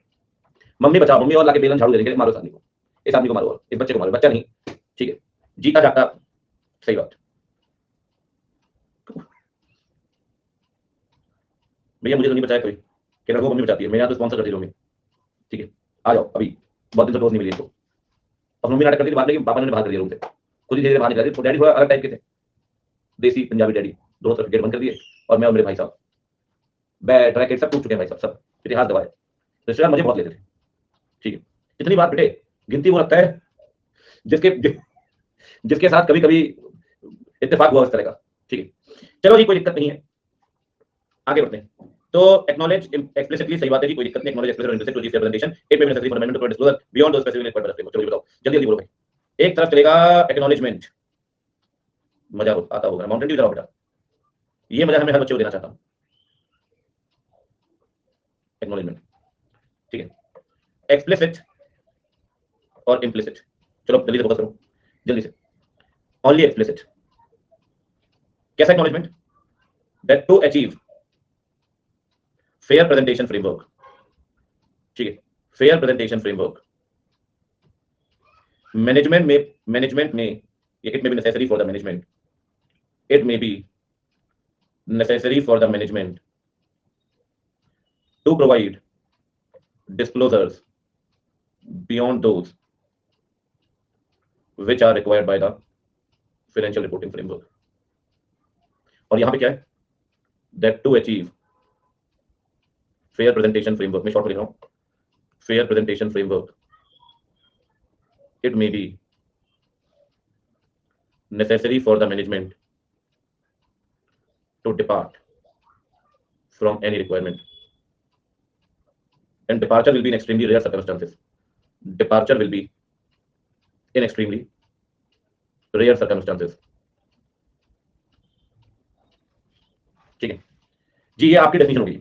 मम्मी बचाओ, मम्मी और लाके बेलन झाड़ू दे देंगे, मारो इस आदमी को, इस आदमी को मारो, इस बच्चे को मारो, बच्चा नहीं, ठीक है, जीता जाता, सही बात, भैया मुझे तो नहीं बचाया कोई, कि लड़कों को मम्मी बचाती है, मेरे यहाँ तो स्पॉन्सर करती है मम्मी, ठीक है, आ जाओ अभी, बहुत दिन से डोज नहीं मिली इसको, और मम्मी नाटक करती थी बाहर, लेकिन पापा ने बाहर कर दिया रूम से, खुद ही धीरे बाहर निकला, डैडी थोड़ा अलग टाइप के थे, देसी पंजाबी डैडी, दोनों तरफ गेट बंद कर दिए, और मैं और मेरे भाई साहब बैठ रैकेट सब टूट चुके हैं भाई साहब, सब इतिहास दबाए, रिश्तेदार मुझे बहुत लेते थे, ठीक है, इतनी बात बेटे गिनती वो रखता है जिसके जिसके साथ कभी कभी इत्तेफाक हुआ उस तरह का, ठीक है, चलो जी कोई दिक्कत नहीं है, आगे बढ़ते हैं, तो एक्नॉलेज एक्सप्लिसिटली सही बात है जी, कोई दिक्कत नहीं, एक्नॉलेज एक्सप्लिसिट और implicit representation it may be necessary for amendment to disclosure beyond the specific required by the framework. चलो बताओ जल्दी जल्दी बोलो भाई, एक तरफ चलेगा एक्नॉलेजमेंट, मजा आता होगा, माउंटेन ड्यू जाओ बेटा, ये मजा हमें हर बच्चे को देना चाहता हूं, एक्नॉलेजमेंट, ठीक है, एक्सप्लिसिट और इम्प्लिसिट, चलो जल्दी से फोकस करो, जल्दी से, ओनली एक्सप्लिसिट, कैसा acknowledgement, that to achieve fair presentation framework, ठीक है, फेयर प्रेजेंटेशन फ्रेमवर्क, मैनेजमेंट में it may be necessary for the management, it may be necessary for the management to provide disclosures beyond those which are required by the financial reporting framework। और यहां पे क्या है, that to achieve fair presentation framework, मैं short में लिख रहा हूं, fair presentation framework, it may be necessary for the management to depart from any requirement, and departure will be in extremely rare circumstances, departure will be in extremely rare circumstances, ठीक है जी, ये आपकी definition होगी।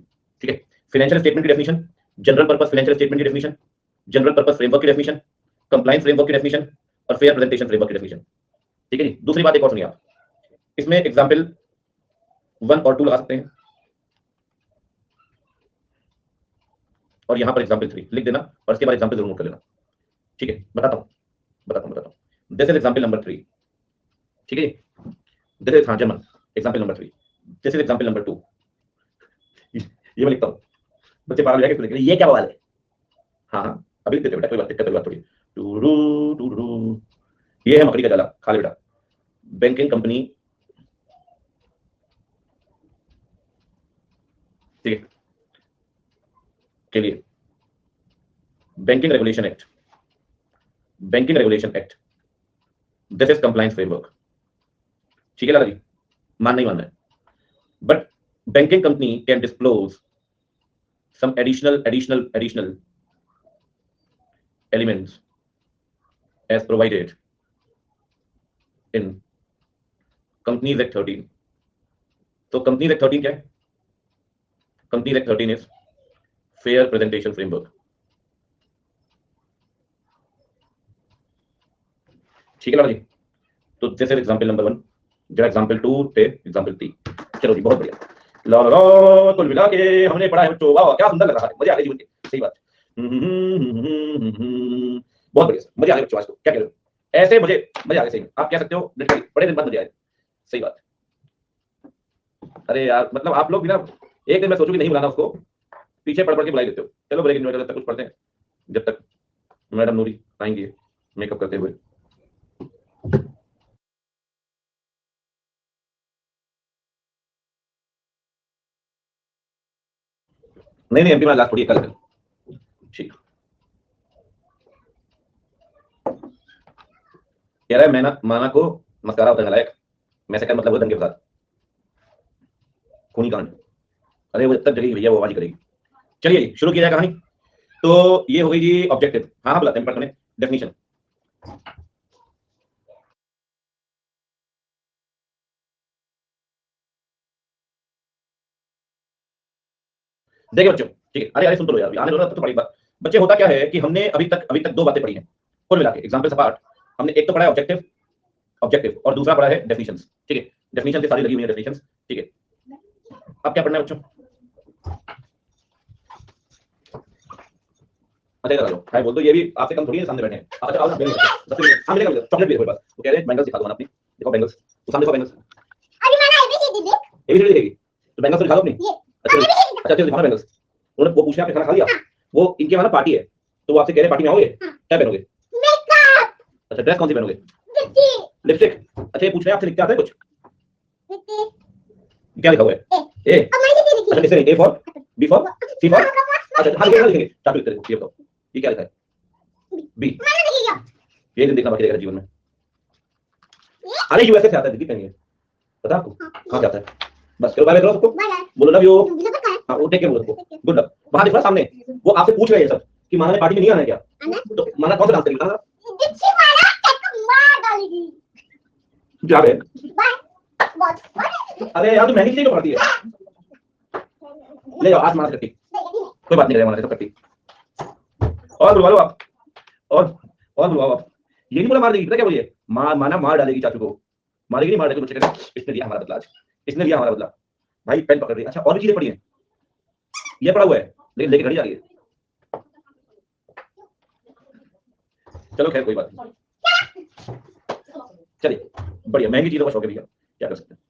ठीक है, financial statement की definition, general purpose financial statement की definition, general purpose framework की डेफिनेशन, कंप्लायंस फ्रेमवर्क की डेफिनेशन और फेयर प्रेजेंटेशन फ्रेमवर्क की डेफिनेशन। ठीक है जी, दूसरी बात एक और सुनिए आप, इसमें एग्जाम्पल 1 और 2 लगा सकते हैं और यहां पर एग्जाम्पल 3 लिख देना और इसके बाद एग्जाम्पल जरूर नोट कर लेना। ठीक है, बताता हूं दिस इज एग्जाम्पल नंबर 3। ठीक है, this is German example number 3, this is example number 2। ये मैं लिखता हूं, बच्चे पागल हो जाएंगे, लिख ये क्या बवाल है। हाँ हाँ, अभी लिख देते बेटा, कोई बात दिक्कत बात थोड़ी। टूरू टूरू, ये है मकड़ी का जाला, खा ले बेटा। बैंकिंग कंपनी, ठीक है, के लिए banking regulation act, banking regulation act, this is compliance framework. ठीक है लाला जी, मान नहीं मानना है, but banking company can disclose some additional elements as provided in Companies Act 13। तो Companies Act 13 क्या है? Companies Act 13 is fair presentation framework। ठीक है लाला जी, तो दिस इज एग्जांपल नंबर 1, जरा एग्जांपल 2 पे एग्जांपल 3। चलो जी, बहुत बढ़िया। ला ला ला, कुल मिला के हमने पढ़ा है बच्चों, वाह क्या सुंदर लग रहा है, मजा आ गई जीवन के, सही बात। बहुत बढ़िया, मजा आ गया बच्चों आज तो, क्या कह रहे हो? ऐसे मुझे मजा आ गया, सही आप कह सकते हो, बड़े दिन बाद मजा आए, सही बात। अरे यार, मतलब आप लोग भी ना, एक दिन मैं सोचूं कि नहीं बुलाना उसको, पीछे पढ़ पढ़ के बुला देते हो। चलो ब्रेक इन्वर्टर तक कुछ पढ़ते हैं, जब तक मैडम नूरी आएंगी मेकअप करते हुए। नहीं नहीं, एमपी में लास्ट थोड़ी कल। ठीक, कह रहा है मैना माना को मस्कारा होता है लायक, मैं से कर मतलब वो दंगे के साथ खूनी कांड। अरे वो जब तक जगेगी भैया वो आवाज ही करेगी। चलिए शुरू किया जाए कहानी। तो ये हो गई जी ऑब्जेक्टिव। हाँ हाँ बुलाते हैं, पढ़ने डेफिनेशन। देखिए बच्चों, ठीक है, अरे अरे सुन तो लो यार, आने दो ना, तो बड़ी बात। बच्चे होता क्या है कि हमने अभी तक 2 बातें पढ़ी हैं कुल मिला के एग्जाम्पल से पार्ट। हमने एक तो पढ़ा है ऑब्जेक्टिव, ऑब्जेक्टिव, और दूसरा पढ़ा है डेफिनेशंस। ठीक है, डेफिनेशन से सारी लगी हुई है डेफिनेशंस। ठीक है, अब क्या पढ़ना है बच्चों? अच्छा इधर आ जाओ, हाय बोल दो, ये भी आपसे कम थोड़ी है, सामने बैठे हैं। अच्छा आओ ना, हाँ मिलेगा चॉकलेट भी है कोई बात। वो कह रहे हैं बैंगल्स दिखा दो ना अपनी, देखो बैंगल्स, तो सामने देखो बैंगल्स। अभी मैंने एबीसीडी देख, एबीसीडी देखेगी तो बैंगल्स दिखा दो अपनी। अच्छा अच्छा दिखाना बैंगल्स। उन्होंने वो पूछा आपने खाना खा लिया? वो इनके वहां ना पार्टी है, तो वो आपसे कह रहे पार्टी में आओगे, क्या पहनोगे? मेकअप। अच्छा ड्रेस कौन सी पहनोगे? लिपस्टिक। अच्छा ये पूछ रहे हैं आपसे, लिखते आते हैं कुछ? क्या लिखा हुआ है? ए। अच्छा किसने? A for, B for, C for. अच्छा हाँ लिखेंगे, चार लिखते हैं, ये बताओ ये क्या लिखा है? बी। ये दिन देखना बाकी रहेगा जीवन में। अरे यूएसए से आता है दीदी, पहनिए, पता आपको कहाँ से आता है? बस चलो बाय बाय करो सबको, बोलो लव यू। हाँ वो टेक केयर बोलो सबको, गुड लक। वहां देखो सामने वो आपसे पूछ रहे हैं सब कि माना ने पार्टी में नहीं आना है क्या? तो माना कौन सा डांस करेगी? क्या है? अरे यार तो महंगी चीज क्यों पड़ती है? ले जाओ आज मार सकती, कोई बात नहीं, रहे तो करती। और बुलवा लो आप, और बुलवाओ आप। ये नहीं बोला मार देगी, पता क्या बोलिए? माना मार डालेगी चाचू को, मारेगी नहीं, मार देगी बच्चे का। इसने दिया हमारा बदला आज, इसने दिया हमारा बदला। भाई पेन पकड़ रही है। अच्छा और भी चीजें पड़ी हैं, ये पड़ा हुआ है लेकिन लेके घड़ी जा रही है। चलो खैर कोई बात नहीं, चलिए बढ़िया, महंगी चीजों का शौक है भैया, क्या कर सकते हैं।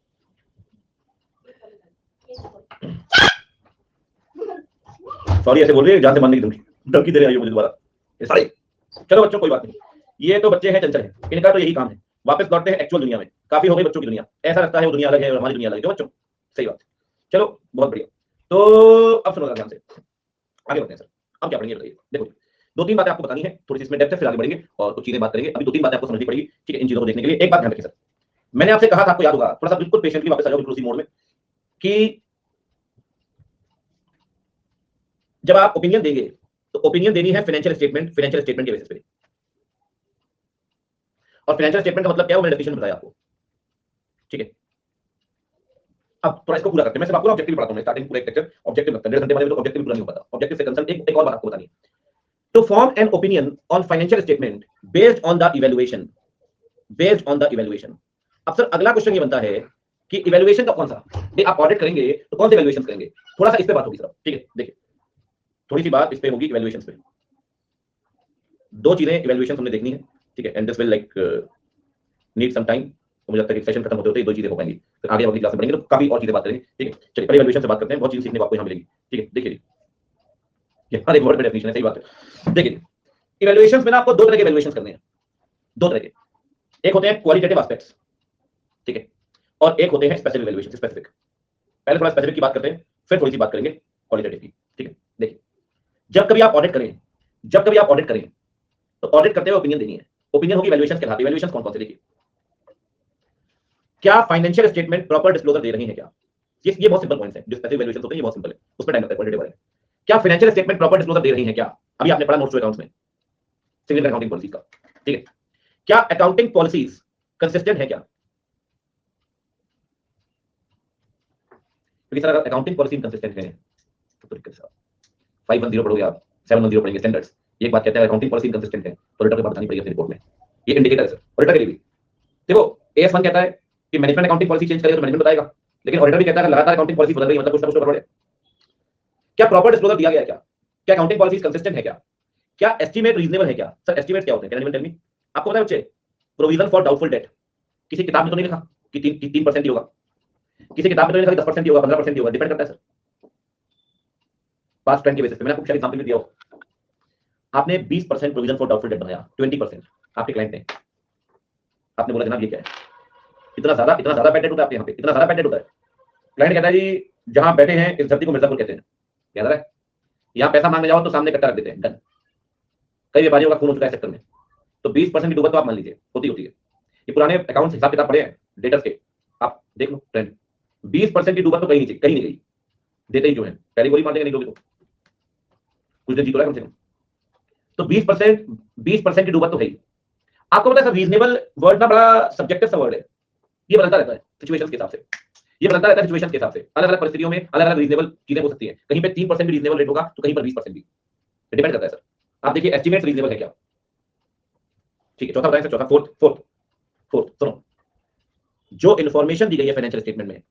सॉरी ऐसे बोल रही है, जान से मारने की धमकी दे रही है मुझे दोबारा, ये सारे। चलो बच्चों कोई बात नहीं, ये तो बच्चे हैं चंचल हैं, इनका तो यही काम है। वापस लौटते हैं एक्चुअल दुनिया में। काफी हो गई बच्चों की दुनिया, ऐसा लगता है वो दुनिया अलग है और हमारी दुनिया अलग है, क्यों बच्चों? सही बात। चलो बहुत बढ़िया, तो अब सुनो ध्यान से, आगे बढ़ते हैं सर। अब क्या पढ़ेंगे बताइए? देखो 2-3 बातें आपको बतानी है, थोड़ी सी इसमें डेप्थ से, फिर आगे बढ़ेंगे और कुछ चीजें बात करेंगे। अभी 2-3 बातें आपको समझनी पड़ेगी, ठीक है, इन चीजों को देखने के लिए। एक बात ध्यान रखिए सर, मैंने आपसे कहा था, आपको याद होगा, थोड़ा सा बिल्कुल पेशेंटली वापस आ जाओ, बिल्कुल उसी मोड में, कि जब आप ओपिनियन देंगे तो ओपिनियन देनी है फाइनेंशियल स्टेटमेंट के बेसिस पे। और फाइनेंशियल स्टेटमेंट का मतलब क्या है वो मैंने डेफिनेशन बताया आपको, ठीक है। अब थोड़ा इसको पूरा करते हैं, मैं सिर्फ आपको ऑब्जेक्टिव पढ़ाता हूं, स्टार्टिंग पूरा एक लेक्चर ऑब्जेक्टिव लगता है, 1.5 घंटे वाले में तो ऑब्जेक्टिव पूरा नहीं हो पाता। ऑब्जेक्टिव से कंसर्न एक और बात आपको बतानी है, to form an opinion on financial statement based on the evaluation, based on the evaluation. अब सर अगला क्वेश्चन ये बनता है कि इवैल्यूएशन का कौन सा, आप ऑडिट करेंगे तो कौन से इवैल्यूएशन करेंगे, थोड़ा सा इस पे बात होगी सर, ठीक है। देखिए थोड़ी सी बात इस पे होगी इवैल्यूएशन पे, दो चीजें इवैल्यूएशन हमने देखनी है, ठीक है, and this will like need some time. तो मुझे लगता है कि सेशन खत्म होते होते दो चीजें हो पाएंगी, फिर आगे अगली क्लास में पढ़ेंगे तो काफी और चीजें बात करेंगे, ठीक है। चलिए पहले इवैल्यूएशन से बात करते हैं, बहुत चीजें सीखने को आपको यहां मिलेगी, ठीक है। देखिए ये हर एक वर्ड पे डेफिनेशन है, सही बात है। देखिए इवैल्यूएशंस में ना आपको दो तरह के इवैल्यूएशंस करने हैं, दो तरह के, एक होते हैं क्वालिटेटिव एस्पेक्ट्स, ठीक है, और एक होते हैं स्पेसिफिक इवैल्यूएशन, स्पेसिफिक। पहले थोड़ा स्पेसिफिक की बात करते हैं, फिर थोड़ी सी बात करेंगे क्वालिटेटिव की, ठीक है। देखिए जब कभी आप ऑडिट करें, जब कभी आप ऑडिट करें तो ऑडिट करते हुए ओपिनियन देनी है, ओपिनियन होगी इवैल्यूएशंस के साथ। इवैल्यूएशंस कौन कौन से, देखिए क्या फाइनेंशियल स्टेटमेंट प्रॉपर डिस्क्लोजर दे रही है क्या, ये बहुत सिंपल पॉइंट्स है, जो स्पेसिफिक इवैल्यूएशंस होते हैं ये बहुत सिंपल है, उस पर टाइम लगता है, क्वालिटेटिव वाले। क्या फाइनेंशियल स्टेटमेंट प्रॉपर डिस्क्लोजर दे रही है क्या, अभी आपने पढ़ा नोट्स टू अकाउंट्स में सिग्निफिकेंट अकाउंटिंग पॉलिसी का, ठीक है। क्या अकाउंटिंग पॉलिसीज कंसिस्टेंट है क्या, क्योंकि सर अगर अकाउंटिंग पॉलिसी कंसिस्टेंट है तो दिक्कत है, 510 पढ़ोगे आप, 710 पढ़ेंगे स्टैंडर्ड्स, एक बात कहता है अकाउंटिंग पॉलिसी कंसिस्टेंट है तो ऑडिटर को बतानी पड़ेगी अपनी रिपोर्ट में, ये इंडिकेटर है सर ऑडिटर के लिए भी। देखो AS1 कहता है कि मैनेजमेंट अकाउंटिंग पॉलिसी चेंज करेगा तो मैनेजमेंट बताएगा, लेकिन ऑडिटर भी कहता है लगातार अकाउंटिंग पॉलिसी बदल रही है मतलब कुछ ना कुछ गड़बड़ है। क्या प्रॉपर डिस्क्लोजर दिया गया है क्या, क्या अकाउंटिंग पॉलिसी कंसिस्टेंट है क्या एस्टीमेट रीजनेबल है क्या। सर एस्टीमेट क्या होते हैं, कैन एनीवन टेल मी, आपको पता है बच्चे, प्रोविजन फॉर डाउटफुल डेट, किसी किताब में तो नहीं लिखा कि 3% ही होगा, किसी किताब में तो नहीं लिखा कि 10% ही होगा, 15% ही होगा, डिपेंड करता है सर पास्ट ट्रेंड के बेसिस पे। मैंने आपको शायद एग्जांपल भी दिया हो, आपने 20% प्रोविजन फॉर डाउटफुल डेट बनाया, 20% आपके क्लाइंट ने, आपने बोला जनाब ये क्या है, इतना ज्यादा बैड डेट होता है आपके यहाँ पे, इतना ज्यादा बैड डेट होता है। क्लाइंट कहता है जी जहां बैठे हैं इस धरती को मिर्जापुर कहते हैं, याद है, यहाँ पैसा मांगने जाओ तो सामने कट्टा रख देते हैं, डन। कई व्यापारियों का खून हो चुका है सेक्टर में, तो 20% की डूबत तो आप मान लीजिए होती है। ये पुराने अकाउंट्स हिसाब किताब पड़े हैं डेटर्स के, आप देख लो ट्रेंड, 20% की डूबत तो कहीं नहीं गई, देते ही जो है पहले गोली मार देंगे, नहीं दोगे तो कुछ दिन जीत रहा है कम से कम। तो 20% की डूबत तो है ही। आपको पता है सर रीजनेबल वर्ड ना बड़ा सब्जेक्टिव सा वर्ड है, ये बदलता रहता है सिचुएशंस के हिसाब से, ये बदलता रहता है सिचुएशंस के हिसाब से, अलग अलग परिस्थितियों में अलग अलग रीजनेबल चीजें हो सकती है, कहीं पे 3% भी रीजनेबल रेट होगा तो कहीं पर 20% भी, डिपेंड करता है सर। आप देखिए एस्टिमेट रीजनेबल है क्या, ठीक है। चौथा बताएं सर, चौथा, फोर्थ सुनो, जो इन्फॉर्मेशन दी गई है फाइनेंशियल स्टेटमेंट में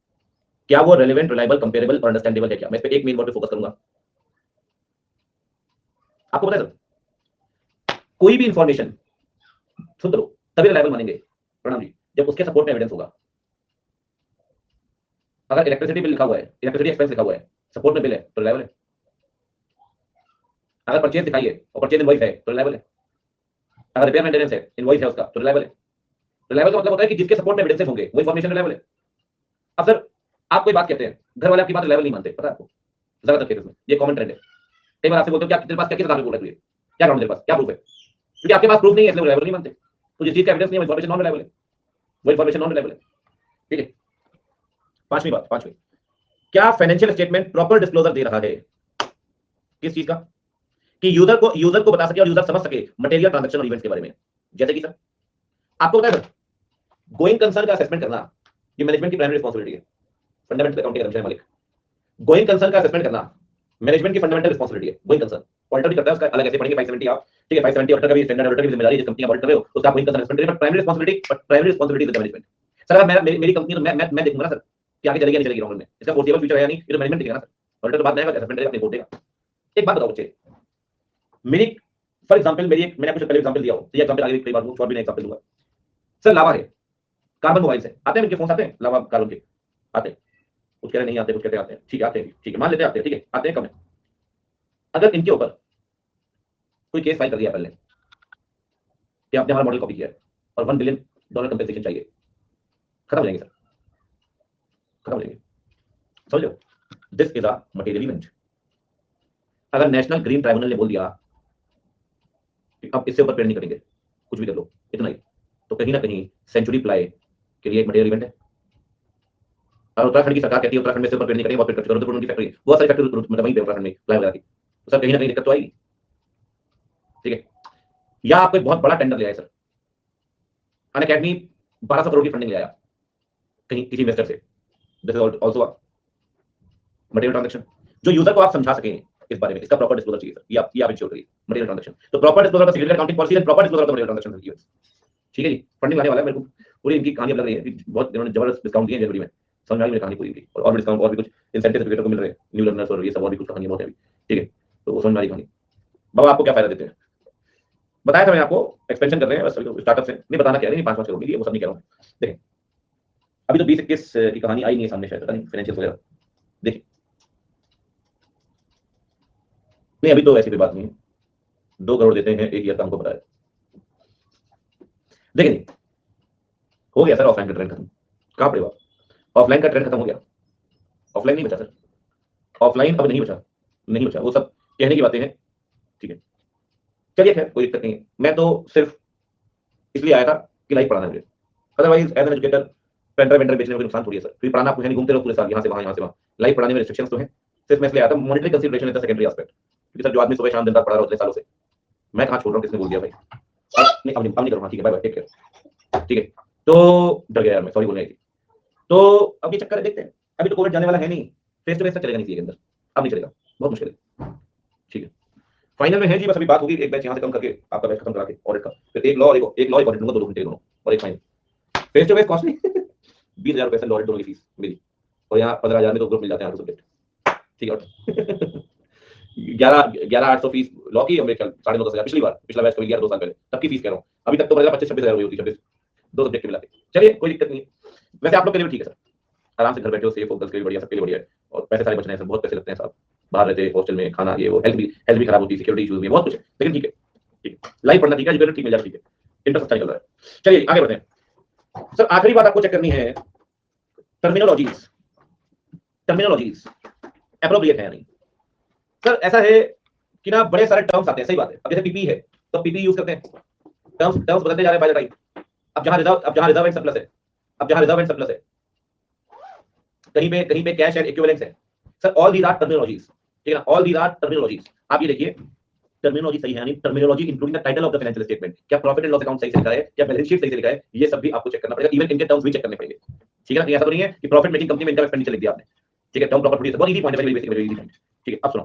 क्या वो रेलेवेंट, रिलायबल, कंपेरेबल और अंडरस्टैंडेबल है क्या। मैं इस पे एक मेन वर्ड पे फोकस करूंगा। आपको पता है सर कोई भी इंफॉर्मेशन सुन लो तभी रिलायबल मानेंगे प्रणाम जी जब उसके सपोर्ट में एविडेंस होगा। अगर इलेक्ट्रिसिटी बिल लिखा हुआ है, इलेक्ट्रिसिटी एक्सपेंस लिखा हुआ है, सपोर्ट में बिल है तो रिलायबल है। अगर परचेज दिखाई है और परचेज इनवॉइस है तो रिलायबल है। अगर रिपेयर मेंटेनेंस है इनवॉइस है उसका तो रिलायबल है। रिलायबल का मतलब होता है कि जिसके सपोर्ट में एविडेंसेस होंगे वो इंफॉर्मेशन रिलायबल है। अब सर आप कोई बात कहते हैं, घर वाले आपकी बात रिलायबल नहीं मानते, पता है आपको, ज्यादातर केसेस में ये कॉमन ट्रेंड है। कई बार आपसे बोलते हो कि तेरे पास क्या किस आधार पे बोल रहा है, क्या ग्राउंड, तेरे पास क्या प्रूफ है, क्योंकि आपके पास प्रूफ नहीं है इसलिए रिलायबल नहीं मानते। तो जिस चीज का एविडेंस नहीं है वो इंफॉर्मेशन नॉन रिलायबल है, वो इंफॉर्मेशन नॉन रिलायबल है, ठीक है। पांचवी, क्या फाइनेंशियल स्टेटमेंट प्रॉपर डिस्क्लोजर दे रहा है, किस चीज का, कि यूजर को बता सके और यूजर समझ सके मटेरियल ट्रांजैक्शन और इवेंट्स के बारे में। जैसे कि सर आपको पता है सर गोइंग कंसर्न का असेसमेंट करना ये मैनेजमेंट की प्राइमरी रिस्पांसिबिलिटी है, फंडामेंटल अकाउंटिंग का मालिक। गोइंग कंसर्न का असेसमेंट करना मैनेजमेंट की फंडामेंटल रिस्पांसिबिलिटी है। गोइंग कंसर्न ऑडिटर भी करता है, उसका अलग ऐसे पढ़ेंगे 570 आप, ठीक है। 570 ऑडिटर का भी स्टैंडर्ड ऑडिटर की जिम्मेदारी, जिस कंपनी का ऑडिट कर रहे हो उसका गोइंग कंसर्न असेसमेंट करें, but primary responsibility is the management. Sir अगर मेरी कंपनी तो मैं देखूंगा ना सर कि आगे चलेगी नहीं चलेगी रॉन्ग में, इसका फोर्सेबल फ्यूचर है या नहीं ये तो मैनेजमेंट देखेगा ना सर। ऑडिटर तो बात नहीं आएगा, असेसमेंट करेगा, अपनी रिपोर्ट देगा। एक बात बताओ बच्चे, मेरी फॉर एग्जांपल मैंने आपको पहले एग्जांपल दिया हो, तो ये एग्जांपल आगे कई बार दूं, और भी मैं एग्जांपल दूंगा। सर लावा है, कार्बन मोबाइल से आते हैं, इनके फोन आते हैं लावा कार्बन के, आते हैं, कुछ कह रहे नहीं आते, कुछ कहते आते हैं, ठीक है आते हैं, ठीक है मान लेते हैं आते हैं, ठीक है आते हैं कम है। अगर इनके ऊपर कोई केस फाइल कर दिया पहले कि आपने हमारा मॉडल कॉपी किया है और $1 बिलियन कंपेंसेशन चाहिए, खत्म हो जाएंगे सर, खत्म हो जाएंगे, समझ लो। This is a material event. अगर नेशनल ग्रीन ट्राइब्यूनल ने बोल दिया कि अब इससे ऊपर पेड़ नहीं करेंगे, कुछ भी कर लो इतना ही, तो कहीं ना कहीं सेंचुरी प्लाई के लिए एक मटेरियल इवेंट है। और उत्तराखंड की सरकार कहती है उत्तराखंड में से ऊपर पेड़ नहीं करेंगे, बहुत पेड़ कट चुके, रुद्रपुर उनकी फैक्ट्री, बहुत सारी फैक्ट्री मतलब वहीं पे उत्तराखंड में प्लाई वगैरह की, तो सर कहीं ना कहीं दिक्कत तो आएगी, ठीक है। या आपको एक बहुत बड़ा टेंडर ले आए सर, अन अकेडमी 1200 करोड़ की फंडिंग ले आया कहीं किसी इन्वेस्टर से, this is also material transaction. जो यूजर को आप समझा सकें इस बारे में, इसका प्रॉपर डिस्क्लोजर चाहिए सर, ये आप इंश्योर करिए मटेरियल ट्रांजैक्शन। तो proper disclosure of significant accounting policy and proper disclosure of material transaction events. ठीक है जी, फंडिंग आने वाला है। मेरे को पूरी इनकी कहानी लग रही है कि बहुत इन्होंने जबरदस्त डिस्काउंट दिए जनवरी में, समझ में आ गई मेरी कहानी पूरी इनकी। और भी डिस्काउंट और भी कुछ इंसेंटिव सर्टिफिकेट को मिल रहे हैं न्यू लर्नर्स और ये सब और भी कुछ कहानी बहुत है अभी। ठीक है, तो समझ में आ गई कहानी। बाबा आपको क्या फायदा देते हैं बताया था मैंने आपको, एक्सपेंशन कर रहे हैं बस स्टार्टअप से, नहीं बताना क्या है, नहीं 5-5 करोड़ मिली वो सब नहीं कह रहा हूँ। देखें अभी तो 20-21 की कहानी आई नहीं है सामने शायद, पता नहीं फाइनेंशियल वगैरह। देखिए नहीं अभी तो ऐसी कोई बात नहीं है, 2 करोड़ देते हैं एक ईयर का, हमको पता है। देखिए हो गया सर ऑफलाइन का ट्रेंड खत्म, कहाँ पड़ेगा, ऑफलाइन का ट्रेंड खत्म हो गया, ऑफलाइन नहीं बचा सर, ऑफलाइन अब नहीं बचा, नहीं बचा, वो सब कहने की बातें हैं। ठीक है चलिए खैर कोई दिक्कत नहीं है, मैं तो सिर्फ इसलिए आया था कि लाइफ पढ़ाना मुझे, otherwise as an educator painter vendor बेचने में कोई नुकसान थोड़ी है सर, फिर पढ़ाना आपको है नहीं, घूमते रहो पूरे साल यहाँ से वहाँ यहाँ से वहाँ। लाइफ पढ़ाने में रिस्ट्रिक्शंस तो है, सिर्फ मैं इसलिए आया था, monetary consideration is the secondary aspect. क्योंकि सर जो आदमी सुबह शाम दिन रात पढ़ा रहा है उतने सालों से, मैं कहाँ छोड़ रहा हूँ, किसने बोल दिया भाई नहीं अब नहीं करूँगा, ठीक है बाय बाय टेक केयर। ठीक है तो डर गया यार मैं, सॉरी बोलने की। तो अब ये चक्कर है, देखते हैं, अभी तो कोविड जाने वाला है नहीं, फेस टू फेस तक चलेगा नहीं के अंदर, अब नहीं चलेगा, बहुत मुश्किल है। ठीक है फाइनल में है जी, बस अभी बात होगी एक बैच यहाँ से कम करके आपका बैच खत्म करा के ऑडिट का, फिर एक लॉ और एक ऑडिट लूंगा, 2 घंटे दोनों, और एक final face to face costly 20,000 रुपए से ऑडिट दोनों की फीस मेरी, और यहाँ 15,000 में तो ग्रुप मिल जाते हैं 8 सब्जेक्ट। ठीक है 11,800 फीस लॉ की, मेरे ख्याल 9,500-10,000 पिछली बार, पिछला बैच कभी गया 2 साल पहले, तब की फीस कह रहा हूँ, अभी तक तो मेरा 25-26,000 हुई होती 26 2 सब्जेक्ट मिला के। चलिए कोई दिक्कत नहीं है, वैसे आप लोग के लिए ठीक है सर, आराम से घर बैठे हो, सेफ हो, गर्ल्स के लिए बढ़िया, सबके लिए बढ़िया है, और पैसे सारे बच रहे हैं सर, बहुत पैसे लगते हैं साहब, बाहर रहते हैं हॉस्टल में, खाना ये वो, हेल्थ भी खराब होती है, सिक्योरिटी इशूज भी बहुत कुछ है, लेकिन ठीक है, ठीक है लाइफ पढ़ना ठीक है, एजुकेशन ठीक मिल जाए, ठीक है इंटरेस्ट अच्छा निकल रहा है। चलिए आगे बढ़ते हैं सर, आखिरी बात आपको चेक करनी है, टर्मिनोलॉजीज, टर्मिनोलॉजीज एप्रोप्रिएट है या नहीं। सर ऐसा है कि ना बड़े सारे टर्म्स आते हैं, सही बात है, अब जैसे पीपी है तो पीपी यूज करते हैं, टर्म्स बदलते जा रहे हैं बाय द टाइम, अब जहां रिजर्व एंड सरप्लस है, अब जहां रिजर्व एंड सरप्लस है, कहीं पे कैश एंड इक्विवेलेंस है, sir all these are terminologies. ठीक है ना, ऑल दीज आर टर्मिनोलॉजीज। आप ये देखिए टर्मिनोलॉजी सही है यानी terminology including the title of the financial statement, क्या प्रॉफिट एंड लॉस अकाउंट सही से लिखा है, क्या बैलेंस शीट सही से लिखा है, ये सब भी आपको चेक करना पड़ेगा, इवन इनके टर्म्स भी चेक करने पड़ेंगे। ठीक है ना, ऐसा तो नहीं है कि प्रॉफिट मेकिंग कंपनी में इनकम एक्सपेंडिचर लिख दिया आपने। ठीक है टर्म प्रॉपर बहुत इजी पॉइंट है, very basic very easy point. ठीक है अब सुनो,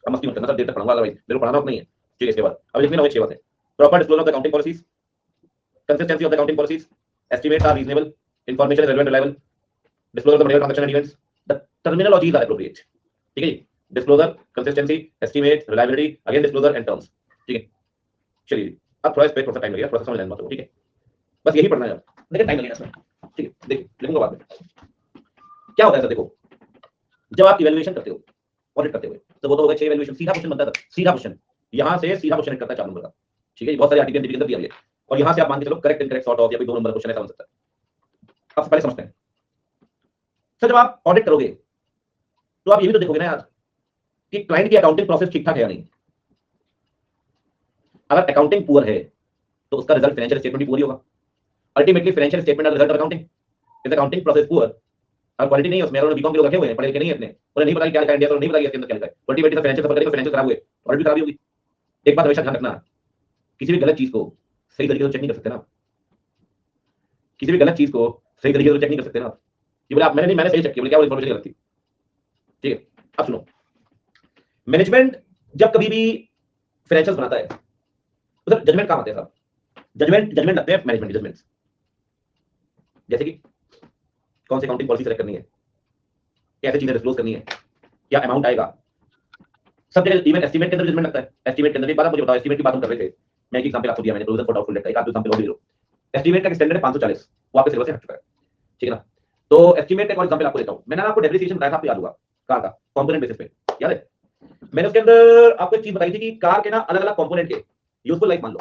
अब मस्ती मत करना सर, देर तक पढ़ाऊंगा भाई, मेरे को पढ़ाना नहीं है। ठीक है इसके बाद अब लिखने वाली 6 बातें, proper disclosure of the accounting policies, consistency of the accounting policies, estimates are reasonable, information is relevant reliable, disclosure of the material transaction events, the terminologies are appropriate. ठीक है जी, disclosure, consistency, estimate, reliability, again disclosure and terms. ठीक है चलिए अब थोड़ा इस पे थोड़ा सा टाइम लगेगा, थोड़ा सा समझ लेना बात, ठीक है बस यही पढ़ना है, लेकिन टाइम लगेगा इसमें। ठीक है देखिए लिखूंगा बाद में। क्या होता है सर, देखो जब आप इवैल्यूएशन करते हो ऑडिट करते हुए, तो वो तो होगा 6 इवैल्यूएशन, सीधा क्वेश्चन बनता है, सीधा क्वेश्चन यहाँ से सीधा क्वेश्चन करता है 4 नंबर का। ठीक है बहुत सारे आर्टिकल के अंदर दिया है, और यहाँ से आप मान के चलो करेक्ट इनकरेक्ट सॉर्ट ऑफ या कोई 2 नंबर क्वेश्चन ऐसा बन सकता है। अब पहले समझते हैं सर, जब आप ऑडिट करोगे तो आप ये भी तो देखोगे ना यार कि क्लाइंट की अकाउंटिंग प्रोसेस ठीक ठाक है या नहीं। अगर अकाउंटिंग पुअर है तो उसका रिजल्ट फाइनेंशियल स्टेटमेंट भी पुअर ही होगा। अल्टीमेटली फाइनेंशियल स्टेटमेंट और result of accounting, is accounting process poor और क्वालिटी नहीं है उसमें, और बीकॉम के लोग रखे हुए हैं, पढ़े लिखे नहीं है इतने, उन्हें नहीं पता क्या लिखा है इंडिया, तो नहीं पता इसके अंदर क्या लिखा है, अल्टीमेटली फाइनेंशियल सफर करेगा, फाइनेंशियल खराब हुए और भी खराबी होगी। एक बात हमेशा ध्यान रखना, किसी भी गलत चीज को सही तरीके से चेक नहीं कर सकते ना, किसी भी गलत चीज को सही तरीके से चेक नहीं कर सकते ना। ये बोले आप मैंने सही चेक किया, बोले क्या वो इन्फॉर्मेशन गलत थी। ठीक है अब सुनो, मैनेजमेंट जब कभी भी फाइनेंशियल बनाता है तो सर जजमेंट कहाँ आते हैं साहब, जजमेंट लगते हैं मैनेजमेंट जजमेंट्स, जैसे कि कौन सी अकाउंटिंग पॉलिसी सेलेक्ट करनी है, कैसे चीजें डिस्क्लोज करनी है, क्या अमाउंट आएगा, सब जगह। इवन एस्टीमेट के अंदर जजमेंट लगता है, एस्टीमेट के अंदर एक बात मुझे बताओ, एस्टीमेट की बात हम कर रहे थे, मैं एक एग्जांपल आपको दिया मैंने, प्रोविजन फॉर डाउटफुल डेट का, एक आध एग्जांपल और दे दो। एस्टीमेट का स्टैंडर्ड है 540, वो आपके सिलेबस से हट चुका है। ठीक है ना, तो एस्टीमेट का एक और एग्जांपल आपको देता हूं, मैंने आपको डेप्रिसिएशन बताया था, आपको याद होगा कार का कंपोनेंट बेसिस पे, याद है मैंने उसके अंदर आपको एक चीज बताई थी कि कार के ना अलग अलग कंपोनेंट के यूजफुल लाइफ मान लो,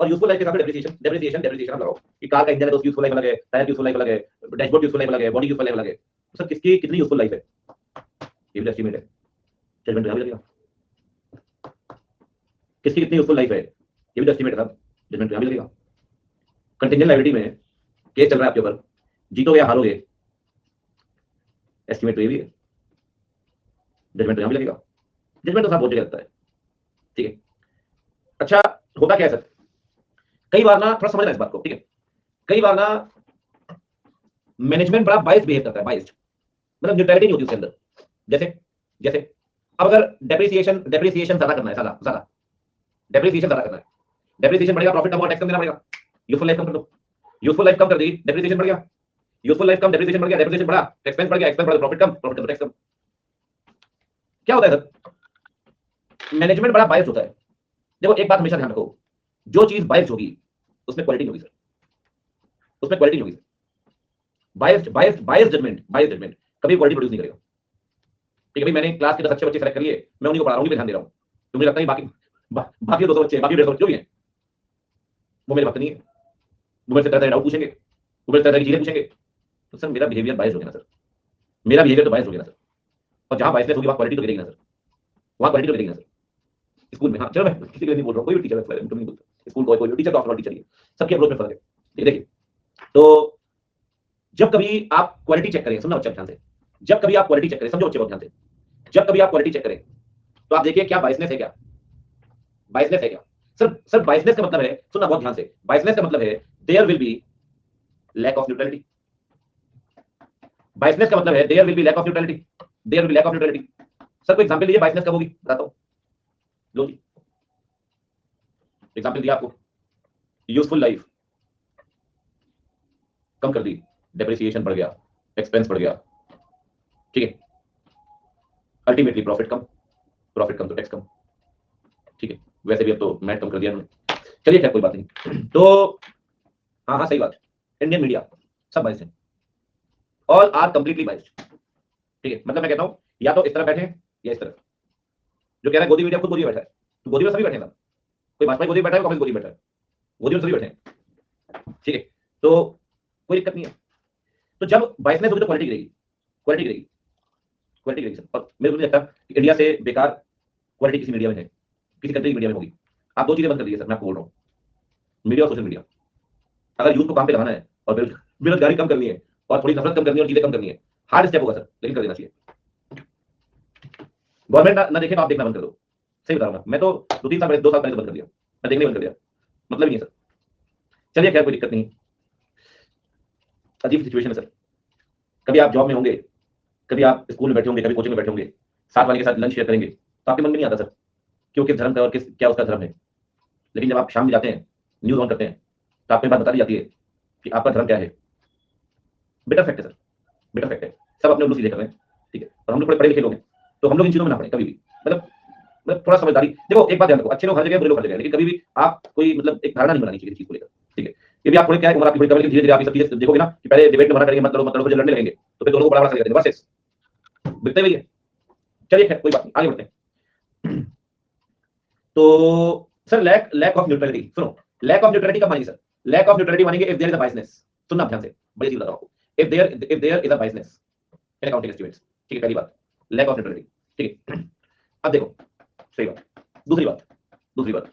और यूजफुल लाइफ के साथ डेप्रिसिएशन लगाओ कि कार का इंजन है तो उसकी यूजफुल लाइफ अलग है, टायर की यूजफुल लाइफ अलग है, डैशबोर्ड यूजफुल लाइफ अलग है, बॉडी यूजफुल लाइफ अलग है, सर किसकी कितनी यूजफुल लाइफ है, ये भी एस्टीमेट है, जजमेंट यहां भी लगेगा। किसकी कितनी यूजफुल लाइफ है, ये भी एस्टीमेट है, जजमेंट यहां भी लगेगा। कंटिंजेंट लायबिलिटी में केस चल रहा है आपके ऊपर, जीतोगे या हारोगे, एस्टीमेट तो ये भी है, जजमेंट यहां भी लगेगा। जजमेंट तो साहब बहुत जगह लगता है। ठीक है अच्छा होता क्या है सर, कई बार ना थोड़ा समझना इस बात को, ठीक है कई बार ना मैनेजमेंट बड़ा बाइस बिहेव करता है, बाइस्ड, मतलब न्यूट्रलिटी नहीं होती उसके अंदर। जैसे जैसे अब अगर डेप्रिसिएशन ज्यादा करना है, ज्यादा ज्यादा डेप्रिसिएशन ज्यादा करना है, डेप्रिसिएशन बढ़ेगा, प्रॉफिट कम और टैक्स कम देना पड़ेगा। यूजफुल लाइफ कम कर दो, यूजफुल लाइफ कम कर दी, डेप्रिसिएशन बढ़ गया, यूजफुल लाइफ कम, डेप्रिसिएशन बढ़ गया, डेप्रिसिएशन बढ़ा, एक्सपेंस बढ़ गया, एक्सपेंस बढ़ा, प्रॉफिट कम, प्रॉफिट कम, टैक्स कम। क्या होता है सर, मैनेजमेंट बड़ा बायस होता है। देखो एक बात हमेशा ध्यान रखो, जो चीज बायस होगी उसमें क्वालिटी होगी सर, उसमें क्वालिटी होगी। बायस्ड बायस्ड बायस्ड जजमेंट कभी क्वालिटी प्रोड्यूस नहीं करेगा। ठीक है भाई, मैंने क्लास के 10 अच्छे बच्चे सेलेक्ट करिए, मैं उन्हीं को पढ़ा रहा हूं, ध्यान दे रहा हूं, तो मुझे लगता है बाकी 200 बच्चे, बाकी 150 बच्चे जो भी हैं वो मेरे वक्त नहीं है, वो मेरे से तरह-तरह डाउट पूछेंगे, वो मेरे से तरह की चीजें पूछेंगे, तो सर मेरा बिहेवियर बायस हो गया ना सर, मेरा बिहेवियर तो बायस हो गया ना सर। और जहां बायसनेस होगी वहां क्वालिटी तो गिरेगी ना सर, वहां क्वालिटी तो गिरेगी ना सर। स्कूल में, हाँ चलो मैं किसी के लिए नहीं बोल रहा हूँ, कोई भी टीचर है, तुम नहीं बोलते, स्कूल कोई टीचर तो आफ्टर टीचर ही है, सबके अप्रोच में फर्क है। देखिए तो जब कभी आप क्वालिटी चेक करें, सुनना बच्चा ध्यान से, जब कभी आप क्वालिटी चेक करें, समझो बच्चे बहुत ध्यान से, जब कभी आप क्वालिटी चेक करें तो आप देखिए क्या बायसनेस है, क्या बायसनेस है क्या। सर बायसनेस का मतलब है, सुनना बहुत ध्यान से, बायसनेस का मतलब है there will be lack of neutrality. Biasness का मतलब है there will be lack of neutrality, there will be lack of neutrality. Sir कोई एग्जांपल लीजिए, बायसनेस कब होगी बताता हूं, लो जी एग्जांपल दिया आपको, यूजफुल लाइफ कम कर दी, डेप्रिसिएशन बढ़ गया, एक्सपेंस बढ़ गया, ठीक है, अल्टीमेटली प्रॉफिट कम तो टैक्स कम, ठीक है, वैसे भी अब तो मैट कम कर दिया उन्होंने, चलिए खैर कोई बात नहीं। तो हाँ हाँ सही बात, इंडियन मीडिया सब बाइस्ड है, ऑल आर कंप्लीटली बाइस्ड। ठीक है, मतलब मैं कहता हूं या तो इस तरफ बैठे या इस तरफ। जो कह रहा है गोदी मीडिया खुद गोदी में बैठा है, तो गोदी में सभी बैठे हैं, कोई भाजपा गोदी में बैठा है, कांग्रेस गोदी में बैठा है, गोदी में सभी बैठे हैं, ठीक है, तो कोई दिक्कत नहीं है। तो जब बाइसनेस होगी तो क्वालिटी गिरेगी, क्वालिटी गिरेगी, क्वालिटी गिरेगी सर। और मेरे को नहीं लगता कि इंडिया से बेकार क्वालिटी किसी मीडिया में है, किसी कंट्री की मीडिया में होगी। आप दो चीजें बंद कर दीजिए सर, मैं आपको बोल रहा हूँ, मीडिया और सोशल मीडिया। अगर यूथ को काम पे लगाना है और बेरोजगारी कम करनी है और थोड़ी नफरत कम करनी है और चीजें कम करनी है, हार्ड स्टेप होगा सर, लेकिन कर देना चाहिए। गवर्नमेंट ना देखे तो आप देखना बंद कर दो, सही बता रहा हूँ मैं तो 2-3 साल पहले, 2 साल पहले तो बंद कर दिया, मैं देखने बंद कर दिया, मतलब ही नहीं सर। चलिए खैर कोई दिक्कत नहीं, अजीब सिचुएशन है सर। कभी आप जॉब में होंगे, कभी आप स्कूल में बैठे होंगे, कभी कोचिंग में बैठे होंगे, साथ वाले के साथ लंच शेयर करेंगे, तो आपके मन में नहीं आता सर क्यों, किस धर्म का और किस क्या उसका धर्म है। लेकिन जब आप शाम में जाते हैं, न्यूज ऑन करते हैं, तो आपको बात बता दी जाती है कि आपका धर्म क्या है। बेटर फैक्ट है सर, बेटर फैक्ट है, सब अपने उल्लू सीधे कर रहे हैं, ठीक है, और हम लोग थोड़े पढ़े लिखे लोग हैं, तो हम लोग इन चीजों में ना पड़े कभी भी, मतलब थोड़ा समझदारी। देखो एक बात ध्यान रखो, अच्छे लोग हर जगह, बुरे लोग हर जगह, लेकिन कभी भी आप कोई मतलब एक धारणा नहीं बनानी चाहिए चीज को लेकर, ठीक है। ये भी आप थोड़े क्या है, उम्र आपकी थोड़ी कम है, लेकिन धीरे धीरे आप ये सब चीजें देखोगे ना कि पहले डिबेट में मना करेंगे, मत लड़ो, जब लड़ने लगेंगे तो फिर दोनों को बड़ा बड़ा कर देंगे, बस बिकते हुए। चलिए खैर कोई बात नहीं, आगे बढ़ते हैं। तो सर लैक ऑफ न्यूट्रलिटी, सुनो, लैक ऑफ न्यूट्रलिटी कब मानेंगे सर, लैक ऑफ न्यूट्रलिटी मानेंगे if there is a biasness. सुनना ध्यान से, बड़ी चीज बता रहा हूं आपको, if there is a biasness in accounting estimates, ठीक है, पहली बात लैक ऑफ न्यूट्रलिटी, ठीक है। अब देखो सही बात, दूसरी बात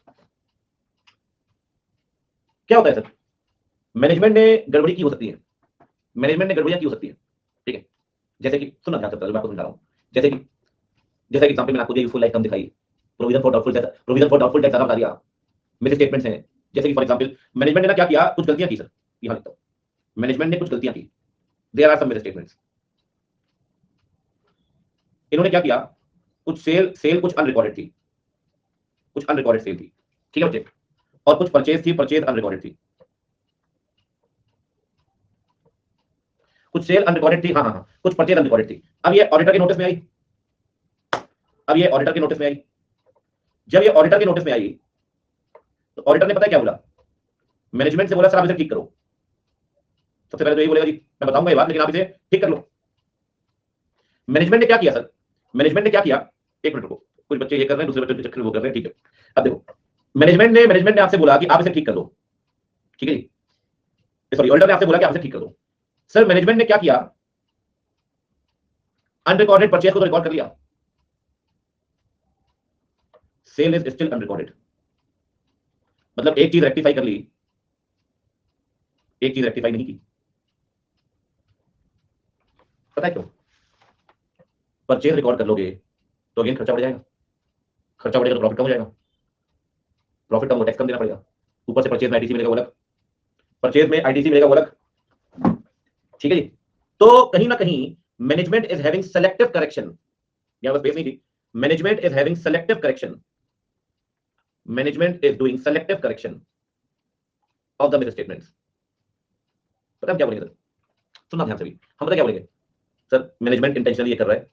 क्या होता है सर, मैनेजमेंट ने गड़बड़ी की हो सकती है, मैनेजमेंट ने गड़बड़ियां की हो सकती है, ठीक है। जैसे कि सुनना ध्यान से, मैं आपको समझा रहा हूं, जैसे कि एग्जांपल मैंने आपको दिया, यूजफुल लाइफ कम दिखाई, प्रोविजन फॉर डाउटफुल डेट ज्यादा बता दिया, मेरे स्टेटमेंट्स हैं। जैसे कि फॉर एग्जांपल मैनेजमेंट ने ना क्या किया, कुछ गलतियां की सर, यहां लिखता हूं, मैनेजमेंट ने कुछ गलतियां की, देयर आर सम मेरे स्टेटमेंट्स। इन्होंने क्या किया, कुछ सेल कुछ अनरिकॉर्डेड थी, कुछ अनरिकॉर्डेड सेल थी, ठीक है बच्चे, और कुछ परचेज थी, परचेज अनरिकॉर्डेड थी, कुछ सेल अनरिकॉर्डेड थी, हाँ हाँ हाँ, कुछ परचेज अनरिकॉर्डेड थी। अब ये ऑडिटर के नोटिस में आई, अब ये ऑडिटर के नोटिस में आई, जब ये ऑडिटर के नोटिस में आई तो ऑडिटर ने पता है क्या बोला, मैनेजमेंट से बोला सर आप इसे ठीक करो। सबसे पहले तो यही बोलेगा जी मैं बताऊंगा ये बात, लेकिन आप इसे ठीक कर लो। मैनेजमेंट ने क्या किया सर, मैनेजमेंट ने क्या किया, एक मिनट रुको, कुछ बच्चे ये कर रहे हैं, दूसरे बच्चे चक्कर वो कर रहे हैं, ठीक है। अब देखो मैनेजमेंट ने आपसे बोला कि आप इसे ठीक कर दो, ठीक है जी, सॉरी ऑडिटर ने आपसे बोला कि आप इसे ठीक कर दो। सर मैनेजमेंट ने क्या किया, अनरिकॉर्डेड परचेज को तो रिकॉर्ड कर लिया, सेल इज स्टिल अनरिकॉर्डेड। मतलब एक चीज रेक्टिफाई कर ली, एक चीज रेक्टिफाई नहीं की, पता है क्यों, परचेज रिकॉर्ड कर लोगे तो अगेन खर्चा बढ़ जाएगा, खर्चा बढ़ेगा तो प्रॉफिट कम हो जाएगा, प्रॉफिट कम हो टैक्स कम देना पड़ेगा, ऊपर से परचेज में आईटीसी मिलेगा वो अलग, परचेज में आईटीसी मिलेगा वो अलग, ठीक है जी। तो कहीं ना कहीं management is having selective correction, यहां बस बेस नहीं थी, management is having selective correction, management is doing selective correction of the miss statements. पता हम क्या बोलेंगे सर, सुनना ध्यान से भी, हम पता क्या बोलेंगे सर, मैनेजमेंट इंटेंशनली ये कर रहा है,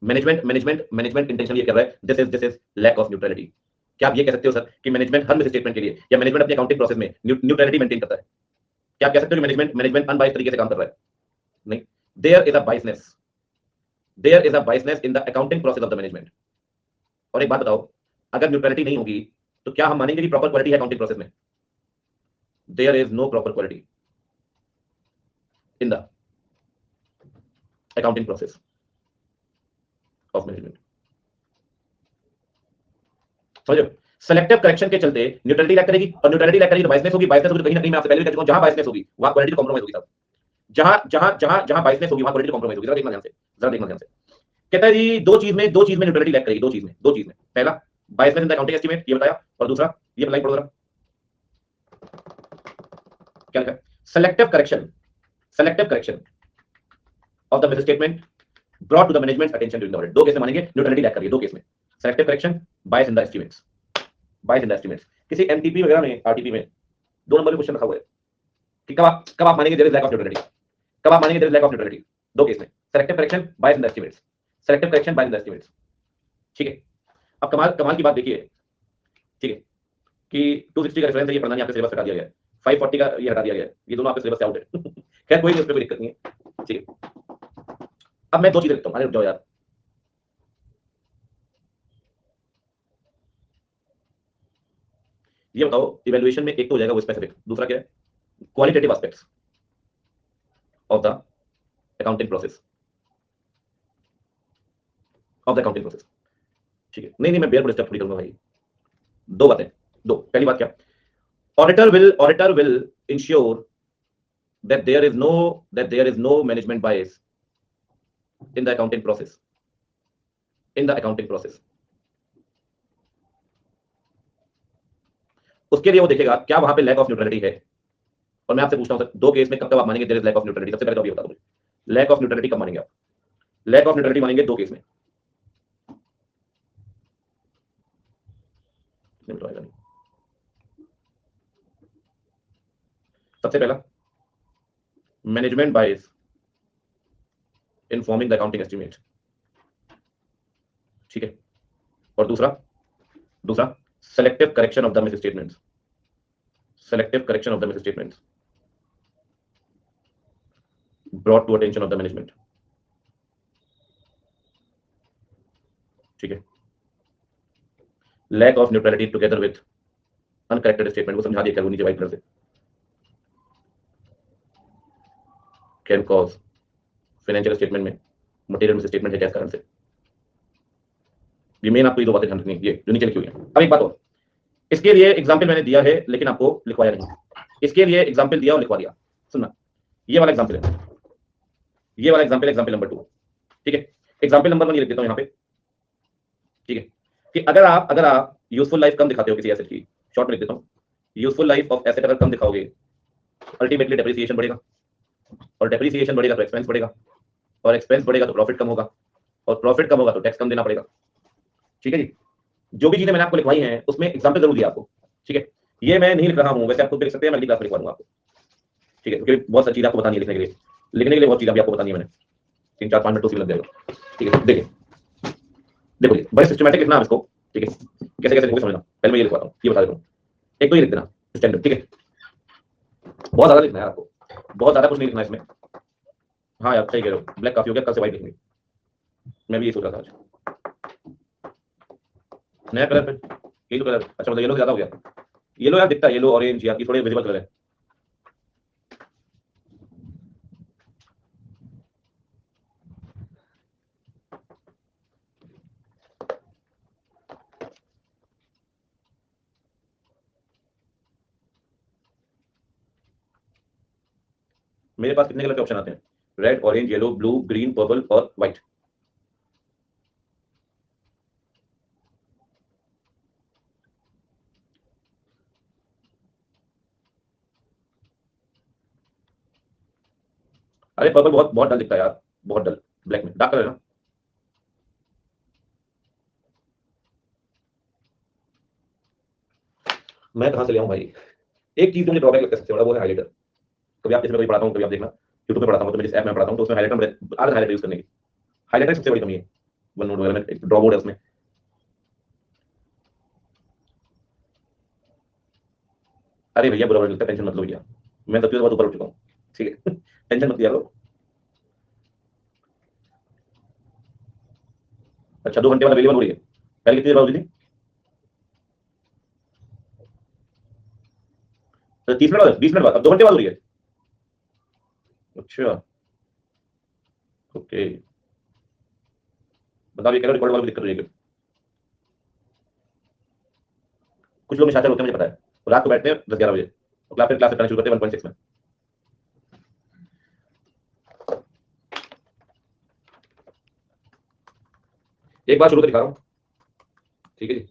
मैनेजमेंट इंटेंशनली ये कर रहा है, this is lack of neutrality. क्या आप ये कह सकते हो सर कि मैनेजमेंट हर मिस स्टेटमेंट के लिए या मैनेजमेंट अपनी अकाउंटिंग प्रोसेस में न्यूट्रलिटी मेंटेन करता है? क्या आप कह सकते हो कि मैनेजमेंट अनबाइस्ड तरीके से काम कर रहा है? नहीं, there is a biasness, there is a biasness in the accounting process of the management. और एक बात बताओ, अगर न्यूट्रलिटी नहीं होगी तो क्या हम मानेंगे कि प्रॉपर क्वालिटी है अकाउंटिंग प्रोसेस में? There is no proper quality in the accounting process of management. समझो, सेलेक्टिव करेक्शन के चलते न्यूट्रलिटी लैक करेगी, और न्यूट्रलिटी लैक करेगी तो बाइसनेस होगी, बाइसनेस होगी तो कहीं ना कहीं मैं आपसे पहले भी कह चुका हूं, जहां बाइसनेस होगी वहां क्वालिटी तो कॉम्प्रोमाइज होगी साहब। जहां बाइसनेस होगी वहां क्वालिटी कॉम्प्रोमाइज होगी। जरा देखना ध्यान से, जरा देखना ध्यान से। कहता है जी दो चीज में न्यूट्रलिटी लैक करेगी, दो चीज में। पहला बाइसनेस इन द अकाउंटिंग एस्टीमेट, ये बताया, और दूसरा ये बताइए पढ़ो जरा क्या लिखा है, selective correction of the misstatement brought to the management attention during the audit. दो केस में मानेंगे न्यूट्रलिटी लैक करिए, दो केस में, selective correction, bias in the estimates, bias in the estimates. किसी एमटीपी वगैरह में, आरटीपी में 2 नंबर में क्वेश्चन रखा हुआ है कि कब आप मानेंगे there is lack of neutrality, कब आप मानेंगे there is lack of neutrality? दो केस में, selective correction, bias in the estimates, selective correction, bias in the estimates. ठीक है, अब कमाल कमाल की बात देखिए, ठीक है, कि 260 का रेफरेंस है, ये पढ़ना नहीं, आपके सिलेबस हटा दिया गया है, 540 का ये हटा दिया गया है, ये दोनों आपके सिलेबस से आउट है। खैर कोई नहीं, उसमें कोई दिक्कत नहीं है। ठीक है, अब मैं दो चीजें लिखता हूं, अरे रुक जाओ यार, ये बताओ इवैल्यूएशन में एक तो हो जाएगा वो स्पेसिफिक, दूसरा क्या है, qualitative aspects of the accounting process, of the accounting process. ठीक है, नहीं नहीं मैं बेयर स्टेप पूरी करूंगा भाई। दो बातें, दो, पहली बात क्या, auditor will ensure that there is no management bias in the accounting process, in the accounting process। उसके लिए वो देखेगा क्या वहां पे लैक ऑफ न्यूट्रलिटी है। और मैं आपसे पूछता हूं सर, दो केस में कब कब आप मानेंगे there is lack of neutrality? सबसे पहले तो ये बता दो, लैक ऑफ न्यूट्रलिटी कब मानेंगे आप? लैक ऑफ न्यूट्रलिटी मानेंगे दो केस में। सबसे पहला management bias in forming the accounting estimate, ठीक है, और दूसरा दूसरा selective correction of the misstatements, selective correction of the misstatements brought to attention of the management। ठीक है, lack of neutrality together with uncorrected statement, वो समझा दिया क्या नीचे व्हाइट कलर से, कैन कॉज फाइनेंशियल स्टेटमेंट में material misstatement है, क्या कारण से? ये मेन आपको ये दो बातें ध्यान रखनी है, ये जो नीचे लिखी हुई है। अब एक बात और, इसके लिए एग्जांपल मैंने दिया है लेकिन आपको लिखवाया नहीं, इसके लिए एग्जांपल दिया और लिखवा दिया। सुनना, ये वाला एग्जांपल है, ये वाला एग्जांपल नंबर 2, ठीक है। एग्जांपल नंबर 1 ये लिख देता हूं यहाँ पे, ठीक है, कि अगर आप यूजफुल लाइफ कम दिखाते हो किसी एसेट की, शॉर्ट में लिख देता हूं, यूजफुल लाइफ ऑफ एसेट अगर कम दिखाओगे, अल्टीमेटली डेप्रिसिएशन बढ़ेगा, और डेप्रिसिएशन बढ़ेगा तो एक्सपेंस बढ़ेगा, और एक्सपेंस बढ़ेगा तो प्रॉफिट कम होगा, और प्रॉफिट कम होगा तो टैक्स कम देना पड़ेगा। ठीक है जी, जो भी चीजें मैंने आपको लिखवाई हैं उसमें एग्जांपल जरूर दिया आपको, ठीक है। ये मैं नहीं लिख रहा हूं, वैसे आप खुद भी लिख सकते हैं, मैं अगली क्लास में लिखवा दूंगा आपको, ठीक है, क्योंकि बहुत सारी चीजें आपको बतानी है, लिखने के लिए बहुत चीजें भी आपको बतानी है मैंने, 3 4 5 मिनट तो उसी में लग जाएगा। ठीक है, देखिए देखो ये बड़े सिस्टमैटिक लिखना है इसको, ठीक है, कैसे कैसे लिखोगे समझना, पहले मैं ये लिखवाता हूँ, ये बता देता हूँ, एक तो ये लिख देना स्टैंडर्ड, ठीक है, बहुत ज्यादा लिखना है आपको, बहुत ज्यादा कुछ नहीं लिखना है इसमें। हाँ यार सही कह रहे हो, ब्लैक काफी हो गया, कल से व्हाइट लिखेंगे, मैं भी ये सोच रहा था आज, नया कलर पे यही तो कलर, अच्छा मतलब येलो ज्यादा हो गया, येलो यार दिखता है, येलो ऑरेंज यार, ये थोड़े विजिबल कलर है। मेरे पास कितने कलर के ऑप्शन आते हैं? Red, orange, yellow, blue, green, purple और व्हाइट। अरे पर्पल बहुत बहुत डल दिखता है यार, बहुत डल, ब्लैक में डार्क कलर है ना। मैं कहां से ले आऊं भाई। एक चीज जो मुझे ड्रॉबैक लगता है सबसे बड़ा, वो है हाइलाइटर। कभी आप इसमें कभी पढ़ाता हूं, कभी आप देखना यूट्यूब पे पढ़ाता हूं, तो मैं जिस ऐप में पढ़ाता हूं तो उसमें हाइलाइटर आदत हाइलाइटर यूज करने की। हाइलाइटर सबसे बड़ी कमी है वन नोट वगैरह में, एक ड्रॉ बोर्ड है उसमें। अरे भैया बुरा लगता है, टेंशन मत लो भैया, मैं तब से बहुत ऊपर उठ चुका हूँ, ठीक है। टेंशन मत लिया लो। अच्छा 2 घंटे बाद अवेलेबल हो रही है, पहले कितनी देर बाद होती थी? तो 30 मिनट बाद, 20 मिनट बाद, अब 2 घंटे बाद हो रही है। अच्छा ओके। मतलब ये कह रहे रिकॉर्ड वाला भी दिक्कत हो रही है। कुछ लोग निशाचर होते हैं मुझे पता है, तो रात को बैठते हैं 10-11 बजे, और क्लास करना शुरू करते हैं 1.6 में। एक बार शुरू कर दिखा रहा हूँ, ठीक है जी।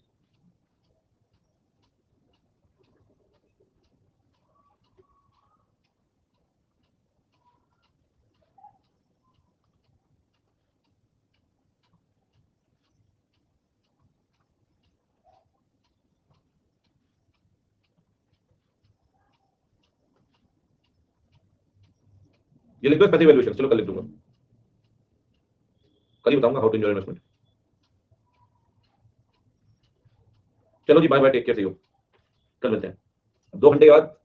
ये लिख दो पैसिव वैल्यूएशन, चलो कल लिख दूंगा, कल ही बताऊंगा हाउ टू एंजॉय इन्वेस्टमेंट। चलो जी, bye bye, take care, see you, कल मिलते हैं 2 घंटे के बाद,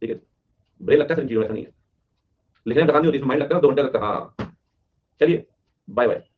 ठीक है। ब्रेन लगता है सर इन चीजों में, ऐसा नहीं है, लिखने में थकान नहीं होती, इसमें माइंड लगता है 2 घंटे लगता है, हाँ। चलिए बाय बाय।